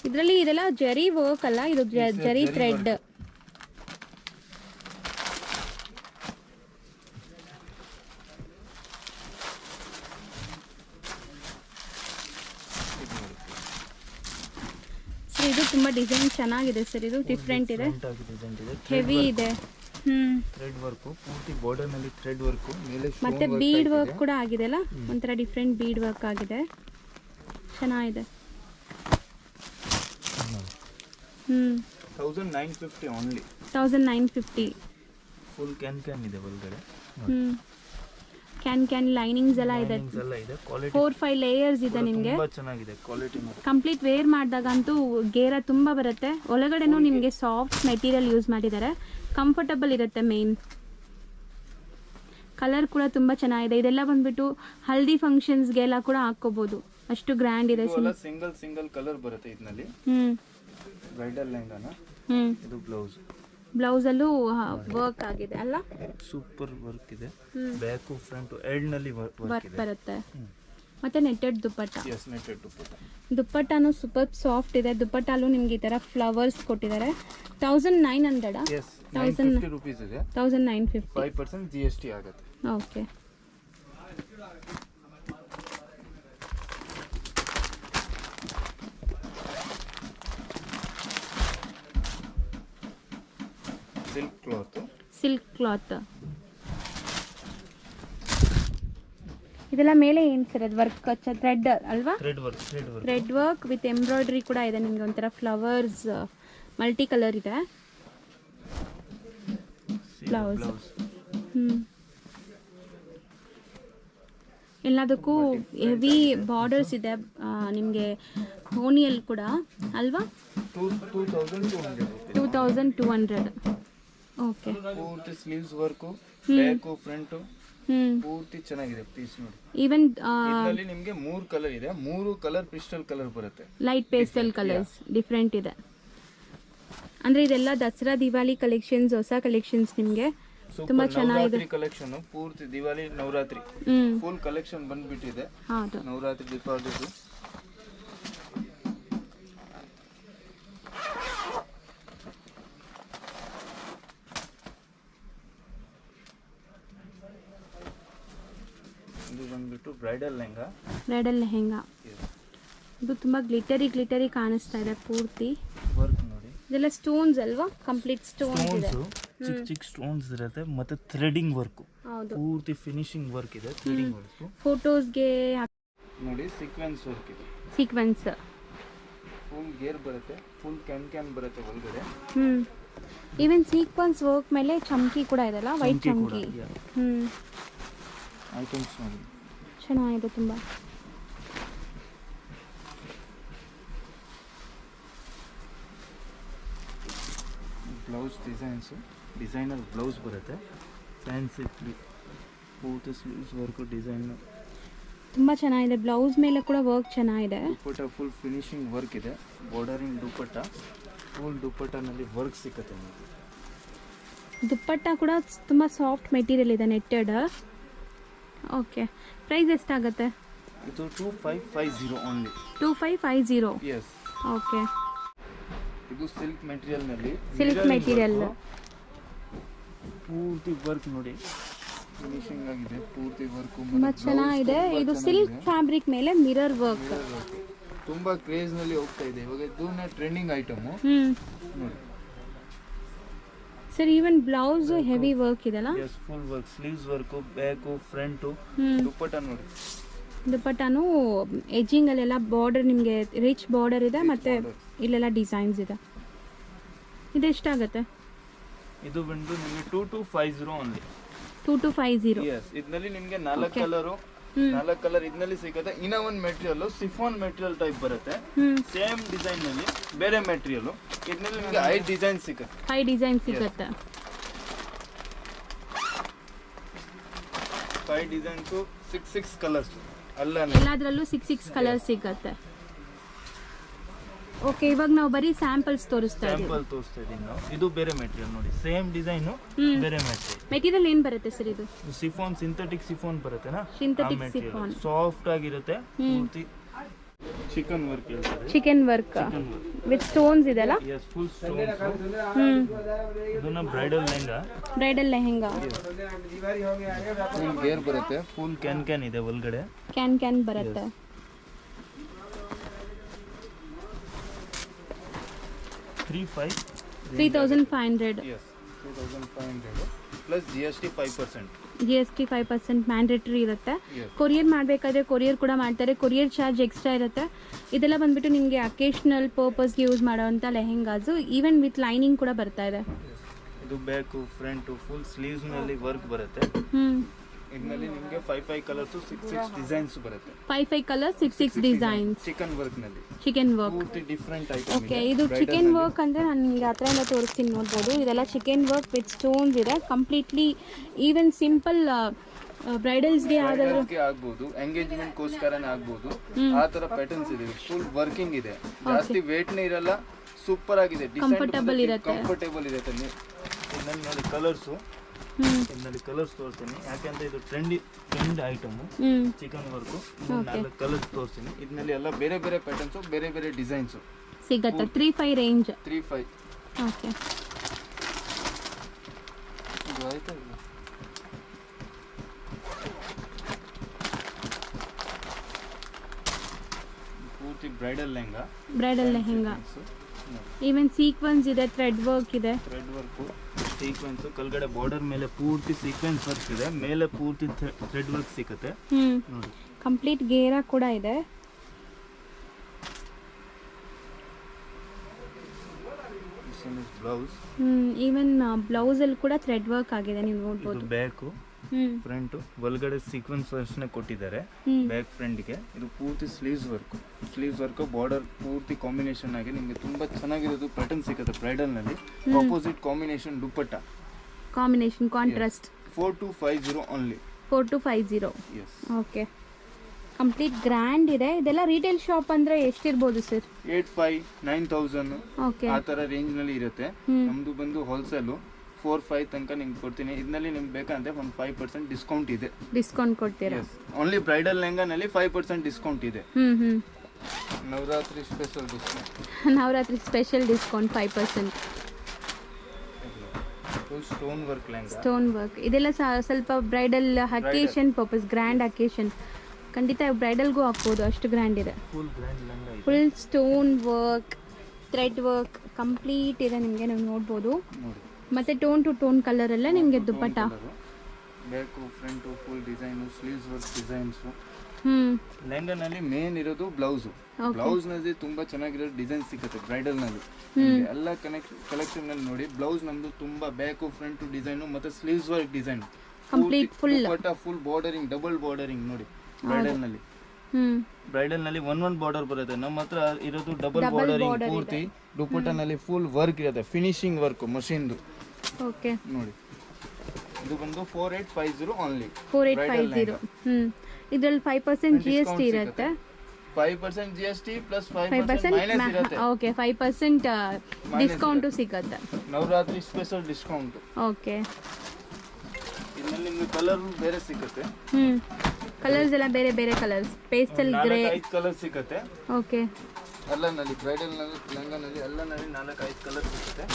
ಇದರಲ್ಲಿ ಇದೆಲ್ಲ ಜರಿ ವರ್ಕ್ ಅಲ್ಲ, ಇದು ಜರಿ ಥ್ರೆಡ್. ಇದು ತುಂಬಾ ಡಿಸೈನ್ ಚೆನ್ನಾಗಿದೆ ಸರ್. ಇದು ಡಿಫ್ರೆಂಟ್ ಇದೆ, ಹೆವಿ ಇದೆ. ಥ್ರೆಡ್ ವರ್ಕ್ ಪೂರ್ತಿ ಬಾರ್ಡರ್ ನಲ್ಲಿ ಥ್ರೆಡ್ ವರ್ಕ್, ಮೇಲೆ ಮತ್ತೆ ಬೀಡ್ ವರ್ಕ್ ಕೂಡ ಆಗಿದೆ ಅಲ್ಲ, ಒಂಥರ ಡಿಫ್ರೆಂಟ್ ಬೀಡ್ ವರ್ಕ್ ಆಗಿದೆ, ಚೆನ್ನಾಗಿದೆ. 1950 ಓನ್ಲಿ. 1950. ಫುಲ್ ಕ್ಯಾನ್ ಇದೆ ಒಳಗಡೆ. ಕ್ಯಾನ್ ಲೈನಿಂಗ್ಸ್ ಎಲ್ಲ ಇದೆ. 4-5 ಲೇಯರ್ಸ್ ಇದೆ ನಿಮಗೆ. ತುಂಬಾ ಚೆನ್ನಾಗಿದೆ ಕ್ವಾಲಿಟಿ. ಕಂಪ್ಲೀಟ್ ವೇರ್ ಮಾಡಿದಾಗಂತೂ ಗೇರ ತುಂಬಾ ಬರುತ್ತೆ. ಒಳಗಡೆನೂ ನಿಮಗೆ ಸಾಫ್ಟ್ ಮೆಟೀರಿಯಲ್ ಯೂಸ್ ಮಾಡಿದ್ದಾರೆ, ಕಂಫರ್ಟಬಲ್ ಇರುತ್ತೆ. ಮೇನ್ ಕಲರ್ ಕೂಡ ತುಂಬಾ ಚೆನ್ನಾಗಿದೆ. ಇದೆಲ್ಲ ಬಂದ್ಬಿಟ್ಟು ಹಲ್ದಿ ಫಂಕ್ಷನ್ಸ್ಗೆಲ್ಲ ಕೂಡ ಹಾಕೋಬಹುದು, ಅಷ್ಟು ಗ್ರ್ಯಾಂಡ್ ಇದೆ. ಸಿಂಗಲ್ ಕಲರ್ ಬರುತ್ತೆ ಇದರಲ್ಲಿ. ಬ್ರೈಡಲ್ ಲೆಹಂಗಾನ. ಇದು ಬ್ಲೌಸ್ ಅಲ್ಲೂ ವರ್ಕ್ ಆಗಿದೆ ಅಲ್ಲ, ಸೂಪರ್ ವರ್ಕ್ ಇದೆ. ಬ್ಯಾಕ್ ಫ್ರಂಟ್ ಎಂಡ್ ನಲ್ಲಿ ವರ್ಕ್ ಬರುತ್ತೆ. ಮತ್ತೆ ನೆಟ್ಟೆಡ್ ದುಪ್ಪಟ್ಟ. yes, ನೆಟ್ಟೆಡ್ ದುಪ್ಪಟ್ಟ. ದುಪ್ಪಟ್ಟನು ಸೂಪರ್ ಸಾಫ್ಟ್ ಇದೆ. ದುಪ್ಪಟ್ಟಲ್ಲೂ ನಿಮ್ಗೆ ಈ ತರ ಫ್ಲವರ್ಸ್ ಕೊಟ್ಟಿದ್ದಾರೆ. 1900. yes, 950 rupees ಇದೆ. 1950. 5% GST ಆಗುತ್ತೆ. ಓಕೆ. Silk cloth. ಇದೆಲ್ಲ ಮೇಲೆ ಏನು ಸರ್ ಅದು ವರ್ಕ್? ಥ್ರೆಡ್ ಅಲ್ವಾ? ಥ್ರೆಡ್ ವರ್ಕ್ ವಿತ್ ಎಂಬ್ರಾಯ್ಡ್ರಿ ಕೂಡ ಇದೆ. ನಿಮಗೆ ಒಂಥರ ಫ್ಲವರ್ಸ್ ಮಲ್ಟಿ ಕಲರ್ ಇದೆ ಬ್ಲೌಸ್. ಎಲ್ಲದಕ್ಕೂ ಹೆವಿ ಬಾರ್ಡರ್ಸ್ ಇದೆ ನಿಮಗೆ ಓಣಿಯಲ್ಲಿ ಕೂಡ ಅಲ್ವಾ? 2200. ಓಕೆ. ಪೂರ್ತಿ ಸ್ಲೀವ್ಸ್ ವರ್ಕ್, ಬ್ಯಾಕ್ ಫ್ರಂಟ್ ಪೂರ್ತಿ ಚೆನ್ನಾಗಿದೆ ಪೀಸ್ ನೋಡಿ. ಈವನ್ ಇದರಲ್ಲಿ ನಿಮಗೆ 3 ಕಲರ್ ಇದೆ. 3 ಕಲರ್ ಕ್ರಿಸ್ಟಲ್ ಕಲರ್ ಬರುತ್ತೆ. ಲೈಟ್ ಪೇಸ್ಟಲ್ ಕಲರ್ಸ್ ಡಿಫರೆಂಟ್ ಇದೆ. ಅಂದ್ರೆ ಇದೆಲ್ಲ ದಸರಾ ದಿವಾಲಿ ಕಲೆಕ್ಷನ್ಸ್, ಹೊಸ ಕಲೆಕ್ಷನ್ಸ್ ನಿಮಗೆ ತುಂಬಾ ಚೆನ್ನಾಗಿದೆ. ಕಲೆಕ್ಷನ್ ಪೂರ್ತಿ ದಿವಾಲಿ ನವರಾತ್ರಿ ಫುಲ್ ಕಲೆಕ್ಷನ್ ಬಂದ್ಬಿಟ್ಟಿದೆ. ಹೌದು, ನವರಾತ್ರಿ ದೀಪಾವಳಿದು. ಇದು ಬಂದ್ಬಿಟ್ಟು ಬ್ರೈಡಲ್ ಲೆಹಂಗಾ. ಇದು ತುಂಬಾ ಗ್ಲಿಟರಿ ಕಾಣಿಸ್ತಾ ಇದೆ ಪೂರ್ತಿ. ವರ್ಕ್ ನೋಡಿ, ಇದೆಲ್ಲ ಸ್ಟೋನ್ಸ್ ಅಲ್ವಾ? ಕಂಪ್ಲೀಟ್ ಸ್ಟೋನ್ಸ್ ಇದೆ. ಚಿಕ್ಕ ಸ್ಟೋನ್ಸ್ ಇರುತ್ತೆ. ಮತ್ತೆ ಥ್ರೆಡಿಂಗ್ ವರ್ಕ್, ಹೌದು, ಪೂರ್ತಿ ಫಿನಿಶಿಂಗ್ ವರ್ಕ್ ಇದೆ. ಥ್ರೆಡಿಂಗ್ ವರ್ಕ್ ಫೋಟೋಸ್ಗೆ ನೋಡಿ. ಸೀಕ್ವೆನ್ಸ್ ವರ್ಕ್ ಇದೆ. ಸೀಕ್ವೆನ್ಸ್ ಫುಲ್ ಗೇರ್ ಬರುತ್ತೆ. ಫುಲ್ ಕ್ಯಾನ್ ಬರುತ್ತೆ ಒಳಗಡೆ. ಈವನ್ ಸೀಕ್ವೆನ್ಸ್ ವರ್ಕ್ ಮೇಲೆ ಚಮ್ಕಿ ಕೂಡ ಇದೆಲ್ಲ, ವೈಟ್ ಚಮ್ಕಿ. ಐಟಮ್ಸ್ ನೋಡಿ ಚೆನ್ನಾಗಿದೆ ತುಂಬ. ಬ್ಲೌಸ್ ಡಿಸೈನರ್ ಬ್ಲೌಸ್ ಬರುತ್ತೆ, ಫ್ಯಾನ್ಸಿ ಪೂರ್ತಿ ಸ್ಲೀವ್ಸ್ ವರ್ಕು ಡಿಸೈನ್ ತುಂಬ ಚೆನ್ನಾಗಿದೆ. ಬ್ಲೌಸ್ ಮೇಲೆ ಕೂಡ ವರ್ಕ್ ಚೆನ್ನಾಗಿದೆ. ದುಪ್ಪಟ್ಟ ಫುಲ್ ಫಿನಿಶಿಂಗ್ ವರ್ಕ್ ಇದೆ, ಬಾರ್ಡರಿಂಗ್ ದುಪ್ಪಟ್ಟ, ಫುಲ್ ದುಪ್ಪಟ್ಟನಲ್ಲಿ ವರ್ಕ್ ಸಿಕ್ಕತ್ತೆ ನಿಮಗೆ. ದುಪ್ಪಟ್ಟ ಕೂಡ ತುಂಬ ಸಾಫ್ಟ್ ಮೆಟೀರಿಯಲ್ ಇದೆ, ನೆಟ್ಟೆಡ್. ಓಕೆ, ಪ್ರೈಸ್ ಎಷ್ಟಾಗುತ್ತೆ? ಇದು 2550 ಓನ್ಲಿ. 2550. ಎಸ್. ಓಕೆ, ಇದು ಸಿಲ್ಕ್ ಮೆಟೀರಿಯಲ್ನಲ್ಲಿ, ಸಿಲ್ಕ್ ಮೆಟೀರಿಯಲ್ ಪೂರ್ತಿ ವರ್ಕ್ ನೋಡಿ, ಫಿನಿಶಿಂಗ್ ಆಗಿದೆ, ಪೂರ್ತಿ ವರ್ಕ್ ತುಂಬ ಚೆನ್ನಾಗಿದೆ. ಇದು ಸಿಲ್ಕ್ ಫ್ಯಾಬ್ರಿಕ್ ಮೇಲೆ ಮಿರರ್ ವರ್ಕ್ ತುಂಬಾ ಕ್ರೇಜ್ ನಲ್ಲಿ ಹೋಗ್ತಾ ಇದೆ ಇವಾಗ, ಇದನ್ನ ಟ್ರೆಂಡಿಂಗ್ ಐಟಮ್ ನೋಡಿ sir. Even blouse heavy work ಇದೆಲ್ಲ. Yes, full work, sleeves work, back front, dupatta ನೋಡಿ. ದುಪ್ಪಟ್ಟನು ಎಡ್ಜಿಂಗ್ ಅಲ್ಲೆಲ್ಲ ಬಾರ್ಡರ್ ನಿಮಗೆ ರಿಚ್ ಬಾರ್ಡರ್ ಇದೆ, ಮತ್ತೆ ಇಲ್ಲೆಲ್ಲ ಡಿಸೈನ್ಸ್ ಇದೆ. ಇದೆಷ್ಟಾಗುತ್ತೆ? ಇದು ಬಂದು ನಿಮಗೆ 2250 ಓನ್ಲಿ. 2250. ಎಸ್, ಇದರಲ್ಲಿ ನಿಮಗೆ 4 ಕಲರ್ ಇದರಲ್ಲಿ ಸಿಗುತ್ತೆ. ಇನ್ನ ಒಂದು ಮೆಟೀರಿಯಲ್ ಸಿಫಾನ್ ಮೆಟೀರಿಯಲ್ ಟೈಪ್ ಬರುತ್ತೆ, ಸೇಮ್ ಡಿಸೈನ್ ನಲ್ಲಿ ಬೇರೆ ಮೆಟೀರಿಯಲ್. ಇದರಲ್ಲಿ ನಿಮಗೆ 5 ಡಿಸೈನ್ ಸಿಗುತ್ತೆ. 5 ಡಿಸೈನ್ ಸಿಗುತ್ತೆ. 5 ಡಿಸೈನ್ಸ್, 6 ಕಲರ್ಸ್ ಅಲ್ಲ, ಎಲ್ಲದರಲ್ಲೂ 6 ಕಲರ್ಸ್ ಸಿಗುತ್ತೆ. ಓಕೆ, ಇವಾಗ ನಾವು ಬರೀ ಸ್ಯಾಂಪಲ್ಸ್ ತೋರಿಸ್ತಾ ಇದ್ದೀವಿ ನಾವು. ಇದು ಬೇರೆ ಮೆಟೀರಿಯಲ್ ನೋಡಿ, ಸೇಮ್ ಡಿಸೈನ್ ಬೇರೆ ಮೆಟೀರಿಯಲ್ ಏನು ಬರುತ್ತೆ ಸರ್? ಇದು ಸಿಫಾನ್, ಸಿಂಥೆಟಿಕ್ ಸಿಫಾನ್ ಬರುತ್ತೆ ನಾ, ಸಿಂಥೆಟಿಕ್ ಸಿಫಾನ್, ಸಾಫ್ಟ್ ಆಗಿರುತ್ತೆ, ಪೂರ್ತಿ ಚಿಕನ್ ವರ್ಕ್ ಹೇಳ್ತಾರೆ. ಚಿಕನ್ ವರ್ಕ್ ವಿತ್ ಸ್ಟೋನ್ಸ್ ಇದೆಲ್ಲ. Yes, full stones. ಇದನ್ನ ಬ್ರೈಡಲ್ ಲೆಹಂಗಾ ಫುಲ್ ಗೇರ್ ಬರುತ್ತೆ, ಫುಲ್ ಕ್ಯಾನ್ ಇದೆ ಒಳಗಡೆ, ಕ್ಯಾನ್ ಬರುತ್ತೆ. 3500. Yes, 3500 plus GST 5%. GST 5% mandatory ಇರುತ್ತೆ. ಕೊರಿಯರ್ ಮಾಡಬೇಕಾದ್ರೆ ಕೊರಿಯರ್ ಕೂಡ ಮಾಡ್ತಾರೆ, ಕೊರಿಯರ್ ಚಾರ್ಜ್ ಎಕ್ಸ್ಟ್ರಾ ಇರುತ್ತೆ. ಇದೆಲ್ಲ ಬಂದ್ಬಿಟ್ಟು ನಿಮಗೆ ಅಕೇಶನಲ್ ಪರ್ಪಸ್ಗೆ ಯೂಸ್ ಮಾಡೋವಂಥ ಲೆಹೆಂಗಾಸು, ಈವನ್ ವಿತ್ ಲೈನಿಂಗ್ ಕೂಡ ಬರ್ತಾ ಇದೆ. ಇದು ಬ್ಯಾಕ್ ಫ್ರಂಟ್ ಫುಲ್ ಸ್ಲೀವ್ಸ್ ನಲ್ಲಿ ವರ್ಕ್ ಬರುತ್ತೆ. ಇದರಲ್ಲಿ ನಿಮಗೆ 5 ಕಲರ್ಸ್, 6 ಡಿಸೈನ್ಸ್ ಬರುತ್ತೆ. 5 ಕಲರ್ಸ್, 6 ಡಿಸೈನ್ಸ್. ಚಿಕನ್ ವರ್ಕ್ ನಲ್ಲಿ, ಚಿಕನ್ ವರ್ಕ್ ಪೂರ್ತಿ ಡಿಫರೆಂಟ್ ಐಟಮ್. ಓಕೆ, ಇದು ಚಿಕನ್ ವರ್ಕ್ ಅಂದ್ರೆ ನಾನು ನಿಮಗೆ ಹತ್ರದಿಂದ ತೋರಿಸ್ತೀನಿ, ನೋಡ್ಬೋದು. ಇದೆಲ್ಲ ಚಿಕನ್ ವರ್ಕ್ ವಿತ್ ಸ್ಟೋನ್ಸ್ ಇದೆ, ಕಂಪ್ಲೀಟ್ಲಿ. ಈವನ್ ಸಿಂಪಲ್ ಬ್ರೈಡಲ್ಸ್ಗೆ ಆಗ್ಬೋದು, ಎಂಗೇಜ್ಮೆಂಟ್ ಗೋಸ್ಕರನೇ ಆಗ್ಬೋದು, ಆ ತರ ಪ್ಯಾಟರ್ನ್ಸ್ ಇದೆ. ಫುಲ್ ವರ್ಕಿಂಗ್ ಇದೆ, ಜಾಸ್ತಿ ವೇಟ್ನೇ ಇರಲ್ಲ, ಸೂಪರ್ ಆಗಿದೆ, ಕಂಫರ್ಟಬಲ್ ಇರುತ್ತೆ. ಇದನ್ನ ನೋಡಿ ಕಲರ್ಸ್, ಇದರಲ್ಲಿ ಕಲರ್ಸ್ ತೋರಿಸ್ತೀನಿ, ಯಾಕಂದ್ರೆ ಇದು trend item chicken work. 4 colours ತೋರಿಸ್ತೀನಿ. ಇದರಲ್ಲಿ ಎಲ್ಲ ಬೇರೆ ಬೇರೆ ಪ್ಯಾಟರ್ನ್ಸ್, ಬೇರೆ ಬೇರೆ ಡಿಸೈನ್ಸ್ ಸಿಗುತ್ತೆ. 35 ರೇಂಜ್. 35. ಓಕೆ, ಇದು ಆಯ್ತಾ? ಪೂರ್ತಿ ಬ್ರೈಡಲ್ ಲೆಹಂಗಾ. ಈವನ್ ಸೀಕ್ವೆನ್ಸ್ ಇದೆ, ಥ್ರೆಡ್ ವರ್ಕ್ ಇದೆ. ಸೀಕ್ವೆನ್ಸ್ ಕೆಳಗಡೆ ಬಾರ್ಡರ್ ಮೇಲೆ ಪೂರ್ತಿ ಸೀಕ್ವೆನ್ಸ್ ವರ್ಕ್ ಇದೆ, ಮೇಲೆ ಪೂರ್ತಿ ಥ್ರೆಡ್ ವರ್ಕ್ ಸಿಗುತ್ತೆ ನೋಡಿ. ಕಂಪ್ಲೀಟ್ ಗೇರಾ ಕೂಡ ಇದೆ. ಬ್ಲೌಸ್, ಈವನ್ ಬ್ಲೌಸ್ ಅಲ್ಲಿ ಕೂಡ ಥ್ರೆಡ್ ವರ್ಕ್ ಆಗಿದೆ, ನೀವು ನೋಡಬಹುದು. ಬ್ಯಾಕ್ ಫ್ರಂಟ್ ಒಳಗಡೆ ಸೀಕ್ವೆನ್ಸ್ ವರ್ಕ್ಸ್ನೇ ಕೊಟ್ಟಿದ್ದಾರೆ, ಬ್ಯಾಕ್ ಫ್ರಂಟ್ಗೆ. ಇದು ಪೂರ್ತಿ ಸ್ಲೀವ್ಸ್ ವರ್ಕ್, ಬಾರ್ಡರ್ ಪೂರ್ತಿ ಕಾಂಬಿನೇಷನ್ ಆಗಿ ನಿಮಗೆ ತುಂಬಾ ಚೆನ್ನಾಗಿರೋದು ಪ್ಯಾಟರ್ನ್ ಸಿಗುತ್ತೆ ಬ್ರೈಡಲ್ ನಲ್ಲಿ. Opposite combination dupatta combination contrast. 4250 only. 4250. Yes. Okay, complete grand ಇದೆ. ಇದೆಲ್ಲ ರಿಟೇಲ್ ಶಾಪ್ ಅಂದ್ರೆ ಎಷ್ಟಿರ್ಬೋದು ಸರ್? 8500-9000 ಓಕೆ, ಆ ತರ ರೇಂಜ್ ನಲ್ಲಿ ಇರುತ್ತೆ. ನಮ್ದು ಬಂದು ಹೋಲ್ಸೇಲ್ 4-5 ತನಕ ನಿಮ್ಗೆ ಕೊಡ್ತೀನಿ. ಇದರಲ್ಲಿ ನಿಮ್ಗೆ ಬೇಕಂದ್ರೆ ಒಂದು 5% ಡಿಸ್ಕೌಂಟ್ ಇದೆ. ಡಿಸ್ಕೌಂಟ್ ಕೊಡ್ತೀರಾ? ಓನ್ಲಿ ಬ್ರೈಡಲ್ ಲೆಹಂಗಾನಲ್ಲಿ 5% ಡಿಸ್ಕೌಂಟ್ ಇದೆ. Navratri special discount 5%. Stone work lehenga, stone work ಇದೆಲ್ಲ ಸ್ವಲ್ಪ bridal occasion purpose, grand occasion, ಖಂಡಿತ ಬ್ರೈಡಲ್ಗೂ ಹಾಕ್ಬೋದು, ಅಷ್ಟು ಗ್ರ್ಯಾಂಡ್ ಇದೆ. Full stone work, thread work complete ಇದೆ ನಿಮಗೆ, ನೀವು ನೋಡ್ಬೋದು. ಮತ್ತೆ ಟೋನ್ ಟು ಟೋನ್ ಕಲರ್ ಎಲ್ಲ ನಿಮಗೆ dupatta. Back front full design, sleeves work designs, ಲೆಹಂಗಾನಲ್ಲಿ ಮೇನ್ ಇರೋದು ಬ್ಲೌಸು. ಬ್ಲೌಸ್ ನಲ್ಲಿ ತುಂಬಾ ಚೆನ್ನಾಗಿರೋ ಡಿಸೈನ್ ಸಿಗುತ್ತೆ ಬ್ರೈಡಲ್ ನಲ್ಲಿ. ಎಲ್ಲ ಕಲೆಕ್ಷನ್ ನಲ್ಲಿ ನೋಡಿ ಬ್ಲೌಸ್ ನಮ್ದು ತುಂಬಾ ಬ್ಯಾಕ್ ಫ್ರಂಟ್ ಡಿಸೈನ್ ಮತ್ತೆ sleeves work design complete full bordering double bordering ನೋಡಿ ಬ್ರೈಡಲ್ ನಲ್ಲಿ. ಬ್ರೈಡಲ್ ನಲ್ಲಿ ಒನ್ ಬಾರ್ಡರ್ ಬರುತ್ತೆ, ನಮ್ಮ ಹತ್ರ ಇರೋದು ಡಬಲ್ ಬಾರ್ಡರಿಂಗ್ ಪೂರ್ತಿ. ದುಪಟ್ಟಾನಲ್ಲಿ ಫುಲ್ ವರ್ಕ್ ಇರುತ್ತೆ, ಫಿನಿಶಿಂಗ್ ವರ್ಕ್ ಮಷೀನ್ದು. ಓಕೆ ನೋಡಿ ಇದು ಬಂದು 4850 ಓನ್ಲಿ. 4850. ಇದರಲ್ಲಿ 5% GST ಇರುತ್ತೆ. 5% GST ಪ್ಲಸ್ 5% ಮೈನಸ್ ಇರುತ್ತೆ. ಓಕೆ 5% ಡಿಸ್ಕೌಂಟ್ ಸಿಗುತ್ತೆ. Navratri special discount. ಓಕೆ ಇದರಲ್ಲಿ ನಿಮಗೆ ಕಲರ್ ಬೇರೆ ಸಿಗುತ್ತೆ. ಕಲರ್ಸ್ ಎಲ್ಲ ಬೇರೆ ಬೇರೆ ಕಲರ್ಸ್, ಪೇಸ್ಟಲ್ ಗ್ರೇ 5 ಕಲರ್ ಸಿಗುತ್ತೆ. ಓಕೆ ಎಲ್ಲನಲ್ಲಿ ಬ್ರೈಡಲ್ ನಲ್ಲಿ ಲೆಹಂಗಾನಲ್ಲಿ ಎಲ್ಲನಲ್ಲಿ 4-5 ಕಲರ್ ಸಿಗುತ್ತೆ.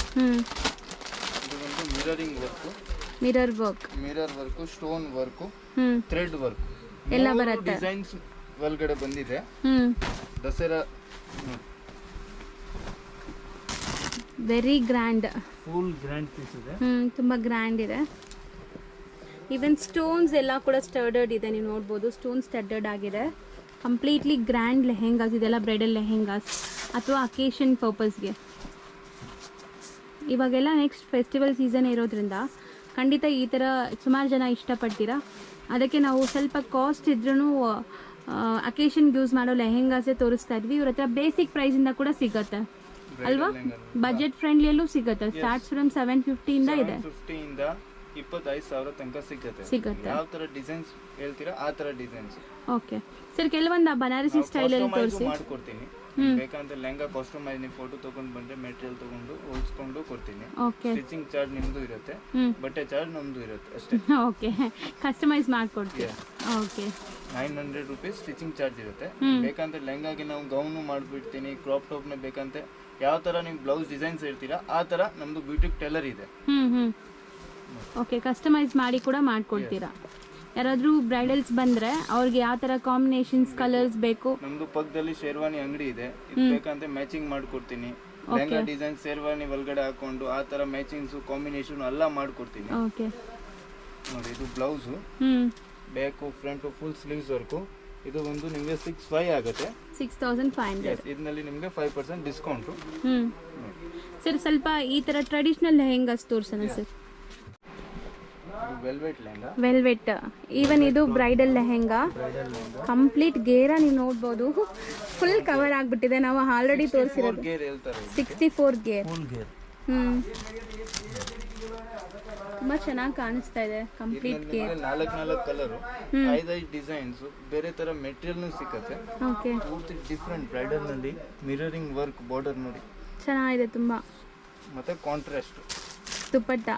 ಇದು ಒಂದು mirror work, stone work, thread work ಎಲ್ಲ ಬರುತ್ತೆ. ಡಿಸೈನ್ಸ್ ಒಳಗಡೆ ಬಂದಿದೆ. Dasara very grand, full grand piece ಇದೆ. ತುಂಬಾ ಗ್ರ್ಯಾಂಡ್ ಇದೆ. ಈವನ್ ಸ್ಟೋನ್ಸ್ ಎಲ್ಲ ಕೂಡ ಸ್ಟರ್ಡರ್ಡ್ ಇದೆ, ನೀವು ನೋಡ್ಬೋದು ಸ್ಟೋನ್ ಸ್ಟರ್ಡರ್ಡ್ ಆಗಿದೆ. ಕಂಪ್ಲೀಟ್ಲಿ ಗ್ರ್ಯಾಂಡ್ ಲೆಹೆಂಗಾಸ್ ಇದೆಲ್ಲ, ಬ್ರೈಡಲ್ ಲೆಹೆಂಗಾಸ್ ಅಥವಾ ಅಕೇಶನ್ ಪರ್ಪಸ್ಗೆ. ಇವಾಗೆಲ್ಲ ನೆಕ್ಸ್ಟ್ ಫೆಸ್ಟಿವಲ್ ಸೀಸನ್ ಇರೋದ್ರಿಂದ ಖಂಡಿತ ಈ ಥರ ಸುಮಾರು ಜನ ಇಷ್ಟಪಡ್ತೀರಾ. ಅದಕ್ಕೆ ನಾವು ಸ್ವಲ್ಪ ಕಾಸ್ಟ್ ಇದ್ರೂ ಅಕೇಶನ್ಗೆ ಯೂಸ್ ಮಾಡೋ ಲೆಹೆಂಗಾಸೇ ತೋರಿಸ್ತಾ ಇದ್ವಿ. ಇವ್ರ ಹತ್ರ ಬೇಸಿಕ್ ಪ್ರೈಸಿಂದ ಕೂಡ ಸಿಗುತ್ತೆ ಅಲ್ವಾ, ಬಜೆಟ್ ಫ್ರೆಂಡ್ಲಿಯಲ್ಲೂ ಸಿಗುತ್ತೆ. ಸ್ಟಾರ್ಟ್ಸ್ ಫ್ರಮ್ 750 ಇಂದ ಇದೆ, 25,000 ತನಕ ಸಿಗುತ್ತೆ. ಯಾವ ತರ ಡಿಸೈನ್ಸ್ ಹೇಳ್ತೀರಾ ಆ ತರ ಡಿಸೈನ್ಸ್. ಓಕೆ ಸರ್, ಕೆಲವೊಂದು ಬನಾರಸಿ ಸ್ಟೈಲ್ ಅಲ್ಲಿ ತೋರಿಸಿ ಮಾಡ್ಕೊಡ್ತೀನಿ. ಬೇಕಂತ ಲೆಹಂಗಾ ಕಸ್ಟಮೈಸ್ ನೀವು ಫೋಟೋ ತಗೊಂಡು ಬಂದ್ರೆ ಮೆಟೀರಿಯಲ್ ತಗೊಂಡು ಹೊಲ್ಸ್ಕೊಂಡು ಕೊಡ್ತೀನಿ. ಸ್ಟಿಚಿಂಗ್ ಚಾರ್ಜ್ ನಿಮ್ದು ಇರುತ್ತೆ, ಬಟ್ಟೆ ಚಾರ್ಜ್ ನಮ್ದು ಇರುತ್ತೆ ಅಷ್ಟೇ. ಓಕೆ, ಕಸ್ಟಮೈಸ್ ಮಾಡ್ಕೊಡ್ತೀವಿ. ಓಕೆ 900 ರೂಪೀಸ್ ಸ್ಟಿಚಿಂಗ್ ಚಾರ್ಜ್ ಇರುತ್ತೆ. ಬೇಕಂತ ಲೆಹಂಗಾಗೆ ನಾವು ಗೌನು ಮಾಡ್ಬಿಡ್ತೀನಿ, ಕ್ರಾಪ್ ಟಾಪ್ ನ ಬೇಕಂತ ಯಾವ ತರ ನೀವು ಬ್ಲೌಸ್ ಡಿಸೈನ್ಸ್ ಹೇಳ್ತೀರಾ ಆ ತರ ನಮ್ದು ಬ್ಯೂಟಿಕ್ ಟೈಲರ್ ಇದೆ. ಓಕೆ, ಕಸ್ಟಮೈಸ್ ಮಾಡಿ ಕೂಡ ಮಾಡ್ಕೊಡ್ತೀರಾ. ಯಾರಾದ್ರೂ ಬ್ರೈಡಲ್ಸ್ ಬಂದ್ರೆ ಅವ್ರಿಗೆ ಯಾವ ತರ ಕಾಂಬಿನೇಷನ್ಸ್ ಕಲರ್ಸ್ ಬೇಕು. ನಮ್ದು ಪಕ್ಕದಲ್ಲಿ ಶೇರ್ವಾನಿ ಅಂಗಡಿ ಇದೆ, ಇದು ಬೇಕಂತ ಮ್ಯಾಚಿಂಗ್ ಮಾಡ್ಕೊಡ್ತೀನಿ. ಲೆಹಂಗಾ ಡಿಸೈನ್ ಶೇರ್ವಾನಿ ಒಳಗಡೆ ಹಾಕೊಂಡು ಆ ತರ ಮ್ಯಾಚಿಂಗ್ಸ್ ಕಾಂಬಿನೇಷನ್ ಎಲ್ಲ ಮಾಡ್ಕೊಡ್ತೀನಿ. ಓಕೆ ನೋಡಿ ಇದು blouse, back front full sleeves work. ಇದು ಒಂದು ನಿಮಗೆ 6500 ಆಗುತ್ತೆ. 6500. ಇದರಲ್ಲಿ ನಿಮಗೆ 5% ಡಿಸ್ಕೌಂಟ್. ಸರ್ ಸ್ವಲ್ಪ ಈ ತರ ಟ್ರೆಡಿಷನಲ್ ಲೆಹೆಂಗಾಸ್ ತೋರಿಸೋಣ ಸರ್. ವೆಲ್ವೆಟ್, ಈವನ್ ಇದು ಬ್ರೈಡಲ್ ಲೆಹೆಂಗಾ, ಕಂಪ್ಲೀಟ್ ಗೇರಾ ನೀವು ನೋಡ್ಬೋದು, ಫುಲ್ ಕವರ್ ಆಗ್ಬಿಟ್ಟಿದೆ. ನಾವು ಆಲ್ರೆಡಿ ತೋರಿಸಿರೋದು 64 ಗೇರ್. ತುಂಬಾ ಚೆನ್ನಾಗಿ ಕಾಣಿಸ್ತಾ ಇದೆ. ಕಂಪ್ಲೀಟ್ ಗೇರ್, 4 ಕಲರ್, 5 ಡಿಸೈನ್ಸ್, ಬೇರೆ ತರ ಮೆಟೀರಿಯಲ್ ಸಿಗುತ್ತೆ. ಓಕೆ, ಪೂರ್ತಿ ಡಿಫರೆಂಟ್ ಬ್ರೈಡಲ್ ನಲ್ಲಿ ಮಿರರಿಂಗ್ ವರ್ಕ್ ಬಾರ್ಡರ್ ನೋಡಿ ಚೆನ್ನಾಗಿದೆ ತುಂಬಾ. ಮತ್ತೆ contrast dupatta,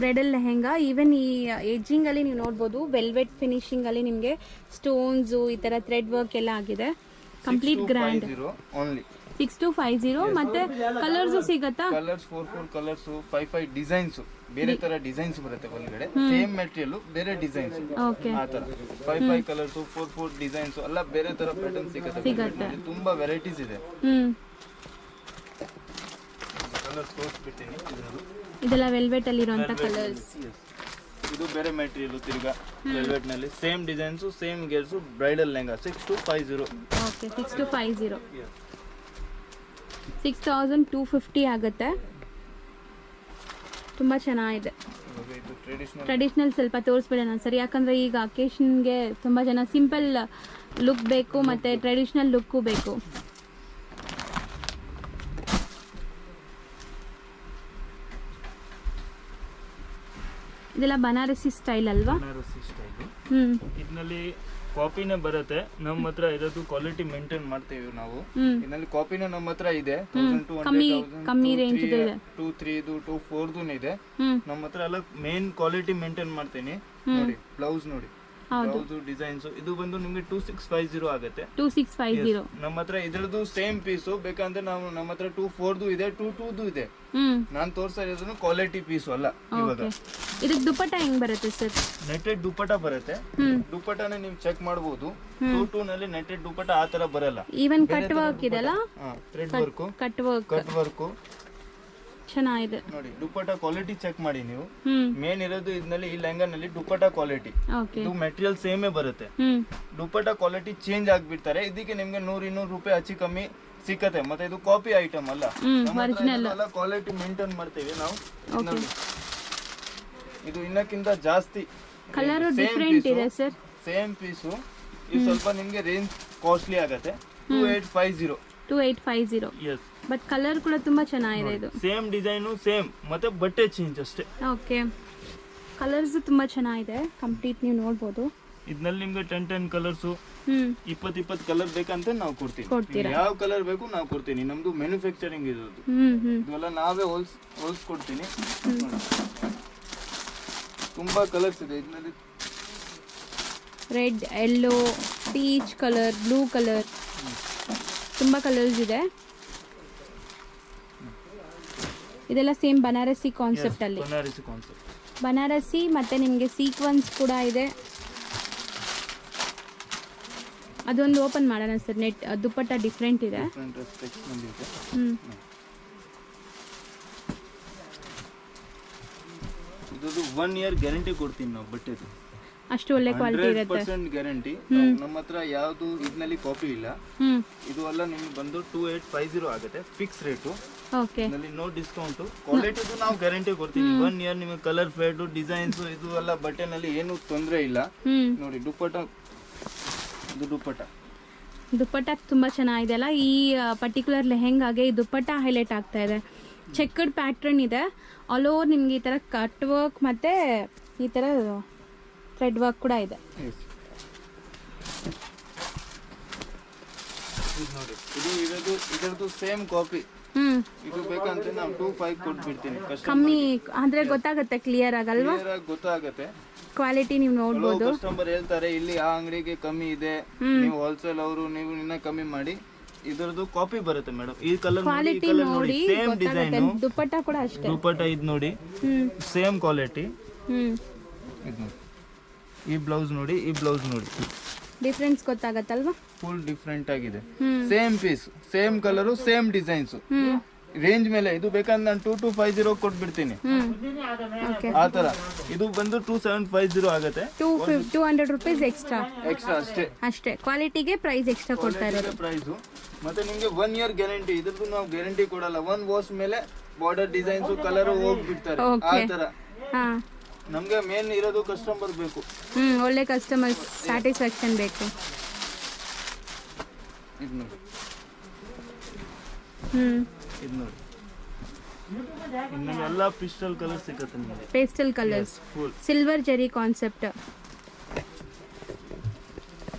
bridal lehenga. Even ಈ ಎಡ್ಜಿಂಗ್ ಅಲ್ಲಿ ನೀವು ನೋಡ್ಬೋದು ವೆಲ್ವೆಟ್ ಫಿನಿಶಿಂಗ್ ಅಲ್ಲಿ ನಿಮಗೆ ಸ್ಟೋನ್ಸ್ ಈ ತರ ಥ್ರೆಡ್ ವರ್ಕ್ ಎಲ್ಲ ಆಗಿದೆ. Complete grand. 6250. ಮತ್ತೆ ಕಲರ್ಸ್ ಸಿಗತ್ತಾ? ಕಲರ್ಸ್ 4 ಕಲರ್ಸ್, 5 ಡಿಸೈನ್ಸ್, ಬೇರೆ ತರ ಡಿಸೈನ್ಸ್ ಬರುತ್ತೆ ಒಳಗಡೆ. ಸೇಮ್ ಮೆಟೀರಿಯಲ್ ಬೇರೆ ಡಿಸೈನ್ಸ್, ಆ ತರ 5 ಕಲರ್ಸ್, 4 ಡಿಸೈನ್ಸ್ ಎಲ್ಲ ಬೇರೆ ತರ ಪ್ಯಾಟರ್ನ್ ಸಿಗುತ್ತೆ. ತುಂಬಾ ವೆರೈಟೀಸ್ ಇದೆ. ಕಲರ್ಸ್ ತೋರಿಸ್ಬಿಡ್ತೀನಿ. ಇದೆಲ್ಲ ವೆಲ್ವೆಟ್ ಅಲ್ಲಿ ಇರುವಂತ ಕಲರ್ಸ್. ಇದು ಬೇರೆ ಮೆಟೀರಿಯಲ್, ತಿರ್ಗಾ ವೆಲ್ವೆಟ್ ನಲ್ಲಿ same designs, same gears, bridal lehenga 6250. Okay 6250, 6250 ಆಗುತ್ತೆ. ತುಂಬಾ ಚೆನ್ನಾಗಿದೆ. ಟ್ರೆಡಿಷನಲ್ ಸ್ವಲ್ಪ ತೋರಿಸ್ಬಿಡೋಣ ಸರ್, ಯಾಕಂದ್ರೆ ಈಗ ಅಕೇಶನ್ಗೆ ತುಂಬಾ ಜನ ಸಿಂಪಲ್ ಲುಕ್ ಬೇಕು ಮತ್ತೆ ಟ್ರೆಡಿಷನಲ್ ಲುಕ್ಕು ಬೇಕು. ಇದೆಲ್ಲ ಬನಾರಸಿ ಸ್ಟೈಲ್ ಅಲ್ವಾ? ಬನಾರಸಿ ಸ್ಟೈಲ್. ಇದರಲ್ಲಿ ಕಾಪಿನೇ ಬರುತ್ತೆ. ನಮ್ಮ ಹತ್ರ ಇರೋದು ಕ್ವಾಲಿಟಿ ಮೇಂಟೈನ್ ಮಾಡ್ತೀವಿ ನಾವು. ಇದರಲ್ಲಿ ಕಾಪಿನೇ ನಮ್ಮ ಹತ್ರ ಇದೆ. 1200, ಕಮ್ಮಿ ರೇಂಜ್ ಇದೆ. 23, 24 ಇದೆ ನಮ್ಮ ಹತ್ರ. ಎಲ್ಲ ಮೇನ್ ಕ್ವಾಲಿಟಿ ಮೇಂಟೈನ್ ಮಾಡ್ತೀನಿ. ನೋಡಿ ಬ್ಲೌಸ್ ನೋಡಿ, ಬ್ಲೌಸ್ ಡಿಸೈನ್ಸ್. ಇದು ಬಂದು ನಿಮಗೆ 2650 ಆಗುತ್ತೆ. 2650 ನಮ್ಮ ಹತ್ರ ಇದ್ರದ್ದು ಸೇಮ್ ಪೀಸು. ಬೇಕಂದ್ರೆ ನಾವು ನಮ್ಮ ಹತ್ರ 24 ಇದೆ, 22 ಇದೆ. ನಾನು ತೋರಿಸ್ತಾ ಇರೋದು ಕ್ವಾಲಿಟಿ ಪೀಸು ಅಲ್ಲ. ಇವಾಗ ಇದಕ್ಕೆ ದುಪಟ್ಟ ಹೆಂಗ್ ಬರುತ್ತೆ ಸರ್? ನೆಟೆಡ್ ದುಪಟ್ಟ ಬರುತ್ತೆ. ದುಪಟ್ಟನ ನೀವು ಚೆಕ್ ಮಾಡಬಹುದು. 22 ನಲ್ಲಿ ನೆಟೆಡ್ ದುಪಟ್ಟ ಆ ತರ ಬರಲ್ಲ. ಈವನ್ ಕಟ್ ವರ್ಕ್ ಇದೆಲ್ಲ, ಥ್ರೆಡ್ ವರ್ಕ್, ಕಟ್ ವರ್ಕ್ ಚೆನ್ನಾಗಿದೆ ನೋಡಿ ದುಪ್ಪಟ್ಟ ಕ್ವಾಲಿಟಿ ಚೆಕ್ ಮಾಡಿ ನೀವು. ಹ್ಮ್ ಮೇನ್ ಇರೋದು ಇದರಲ್ಲಿ ಈ ಲೆಹಂಗಾನಲ್ಲಿ ದುಪ್ಪಟ್ಟ ಕ್ವಾಲಿಟಿ. ಓಕೆ ಇದು ಮೆಟೀರಿಯಲ್ ಸೇಮೇ ಬರುತ್ತೆ. ದುಪ್ಪಟ್ಟ ಕ್ವಾಲಿಟಿ ಚೇಂಜ್ ಆಗ್ಬಿಡ್ತಾರೆ. ಇದಕ್ಕೆ ನಿಮ್ಗೆ 100-200 ರೂಪಾಯಿ ಹೆಚ್ಚು ಕಮ್ಮಿ ಸಿಕ್ಕತ್ತೆ. ಮತ್ತೆ ಇದು ಕಾಪಿ ಐಟಮ್ ಅಲ್ಲ, ಎಲ್ಲ ಕ್ವಾಲಿಟಿ ಮೇಂಟೈನ್ ಮಾಡ್ತೇವೆ ನಾವು. ಇದು ಇನ್ನಕ್ಕಿಂತ ಜಾಸ್ತಿ ಕಲರ್ ಡಿಫರೆಂಟ್ ಇದೆ ಸರ್. ಸೇಮ್ ಪೀಸು ಇದು ಸ್ವಲ್ಪ ನಿಮ್ಗೆ ರೇಂಜ್ ಕಾಸ್ಟ್ಲಿ ಆಗತ್ತೆ. 2850. ಎಸ್, ಬಟ್ ಕಲರ್ ಕೂಡ ತುಂಬಾ ಚೆನ್ನಾಗಿದೆ. ಇದು ಸೇಮ್ ಡಿಸೈನು ಸೇಮ್, ಮತ್ತೆ ಬಟ್ಟೆ ಚೇಂಜ್ ಅಷ್ಟೇ. ಓಕೆ, ಕಲರ್ಸ್ ತುಂಬಾ ಚೆನ್ನಾಗಿದೆ. ಕಂಪ್ಲೀಟ್ ನೀವು ನೋಡಬಹುದು. ಇದ್ರಲ್ಲಿ ನಿಮ್ಗೆ 10 ಕಲರ್ಸ್ 20 ಕಲರ್ ಬೇಕಂತ ನಾವು ಕೊಡ್ತೀವಿ. ಯಾವ ಕಲರ್ ಬೇಕು ನಾವು ಕೊಡ್ತೀನಿ. ನಮ್ದು ಮ್ಯಾನುಫ್ಯಾಕ್ಚರಿಂಗ್ ಇರೋದು. ಇದೆಲ್ಲ ನಾವೇ ಹೋಲ್ಸ್ ಕೊಡ್ತೀನಿ. ತುಂಬಾ ಕಲರ್ಸ್ ಇದೆ ಇದರಲ್ಲಿ. Red, yellow, peach colour, blue colour, ತುಂಬಾ ಕಲರ್ಸ್ ಇದೆ. ಇದೆಲ್ಲ ಸೇಮ್ ಬನಾರಸಿ ಕಾನ್ಸೆಪ್ಟ್ ಅಲ್ಲಿ. ಬನಾರಸಿ ಮತ್ತೆ ನಿಮಗೆ ಸೀಕ್ವೆನ್ಸ್ ಕೂಡ ಇದೆ. ಅದೊಂದು ಓಪನ್ ಮಾಡೋಣ ಸರ್. ನೆಟ್ ದುಪ್ಪಟ್ಟ ಡಿಫ್ರೆಂಟ್ ಇದೆ. ಇದು 1 ಇಯರ್ ಗ್ಯಾರಂಟಿ ಕೊಡ್ತೀನಿ ನಾವು ಬಟ್ಟೆದು. ಅಷ್ಟು ಒಳ್ಳೆ ಕ್ವಾಲಿಟಿ ಇರುತ್ತೆ. 100% ಗ್ಯಾರಂಟಿ. ನಮ್ಮ ಹತ್ರ ಯಾವುದು ಇದರಲ್ಲಿ ಕಾಪಿ ಇಲ್ಲ. ಇದು ಎಲ್ಲ ನಿಮ್ಗೆ ಬಂದು 2850 ಆಗುತ್ತೆ ಫಿಕ್ಸ್ ರೇಟು. ಓಕೆ, ಇದರಲ್ಲಿ ನೋ ಡಿಸ್ಕೌಂಟ್. ಕ್ವಾಲಿಟಿದು ನಾವು ಗ್ಯಾರಂಟಿ ಕೊಡ್ತೀವಿ. 1 ಇಯರ್ ನಿಮಗೆ ಕಲರ್ ಫೇಡ್ ಡಿಸೈನ್ಸ್ ಇದು ಎಲ್ಲ ಬಟ್ಟೆನಲ್ಲಿ ಏನು ತೊಂದರೆ ಇಲ್ಲ. ನೋಡಿ ದುಪ್ಪಟ್ಟ, ಇದು ದುಪ್ಪಟ್ಟ ತುಂಬಾ ಚೆನ್ನಾಗಿದೆ ಅಲ್ಲ. ಈ ಪರ್ಟಿಕ್ಯುಲರ್ ಲೆಹೆಂಗಾಗೆ ಈ ದುಪ್ಪಟ್ಟ ಹೈಲೈಟ್ ಆಗ್ತಾ ಇದೆ. ಚೆಕ್ಡ್ ಪ್ಯಾಟರ್ನ್ ಇದೆ. ಆಲ್ ಓವರ್ ನಿಮ್ಗೆ ಈ ತರ ಕಟ್ ವರ್ಕ್ ಮತ್ತೆ ಈ ತರ ಥ್ರೆಡ್ ವರ್ಕ್ ಕೂಡ ಇದೆ. ನೋಡಿ ಇದು ಇದರದು ಸೇಮ್ ಕಾಪಿ. ಇದು ಬೇಕಂತ ನಾವು 25 ಕೊಟ್ಬಿಡ್ತೀನಿ. ಕಮ್ಮಿ ಅಂದ್ರೆ ಗೊತ್ತಾಗುತ್ತೆ, ಕ್ಲಿಯರ್ ಆಗಲ್ವಾ? ಗೊತ್ತಾಗುತ್ತೆ. ಕ್ವಾಲಿಟಿ ನೀವು ನೋಡಬಹುದು. ಕಸ್ಟಮರ್ ಹೇಳ್ತಾರೆ ಇಲ್ಲಿ ಆ ಅಂಗಡಿಗೆ ಕಮ್ಮಿ ಇದೆ, ನೀವು ಹೋಲ್ಸೇಲ್ ಅವರು, ನೀವು ಇನ್ನ ಕಮ್ಮಿ ಮಾಡಿ. ಇದರದು ಕಾಪಿ ಬರುತ್ತೆ ಮೇಡಮ್. ಈ ಕಲರ್ ನೋಡಿ, ಸೇಮ್ ಡಿಸೈನ್. ದುಪ್ಪಟ್ಟ ಕೂಡ ಅಷ್ಟೇ. ದುಪ್ಪಟ್ಟ ಇದು ನೋಡಿ, ಸೇಮ್ ಕ್ವಾಲಿಟಿ. ಈ ಬ್ಲೌಸ್ ನೋಡಿ, ಈ ಬ್ಲೌಸ್ ನೋಡಿ, ಡಿಫರೆನ್ಸ್ ಗೊತ್ತಾಗತ್ತಲ್ವಾ? ಫುಲ್ ಡಿಫರೆಂಟ್ ಆಗಿದೆ. Same piece, same colour, same designs. Range ಮೇಲೆ ಇದು ಬೇಕಂದ್ರೆ ನಾನು 2250 ಕೊಟ್ಬಿಡ್ತೀನಿ. ಆ ತರ ಇದು ಬಂದು 2750 ಆಗುತ್ತೆ. 200 ರೂಪೀಸ್ ಎಕ್ಸ್ಟ್ರಾ ಅಷ್ಟೇ. ಕ್ವಾಲಿಟಿಗೆ ಪ್ರೈಸ್ ಎಕ್ಸ್ಟ್ರಾ ಕೊಡ್ತಾ ಇರೋದು ಪ್ರೈಸ್. ಮತ್ತೆ ನಿಮ್ಗೆ 1 ಇಯರ್ ಗ್ಯಾರಂಟಿ. ಇದ್ರದ್ದು ನಾವು ಗ್ಯಾರಂಟಿ ಕೊಡಲ್ಲ. 1 ವಾಶ್ ಮೇಲೆ ಬಾರ್ಡರ್ ಡಿಸೈನ್ಸ್ ಕಲರ್ ಹೋಗ್ಬಿಡ್ತಾರೆ. ಆ ತರ ನಮ್ಗೆ ಮೇನ್ ಇರೋದು ಕಸ್ಟಮರ್ ಬೇಕು. ಒಳ್ಳೆ ಕಸ್ಟಮರ್ ಸ್ಯಾಟಿಸ್ಫ್ಯಾಕ್ಷನ್ ಬೇಕು. ಇದು ನೋಡಿ, ಇದು ನೋಡಿ, ಇನ್ನೆಲ್ಲ ಪೇಸ್ಟಲ್ ಕಲರ್ ಸಿಗುತ್ತೆ ನಿಮಗೆ. Pastel colours, silver Jerry concept.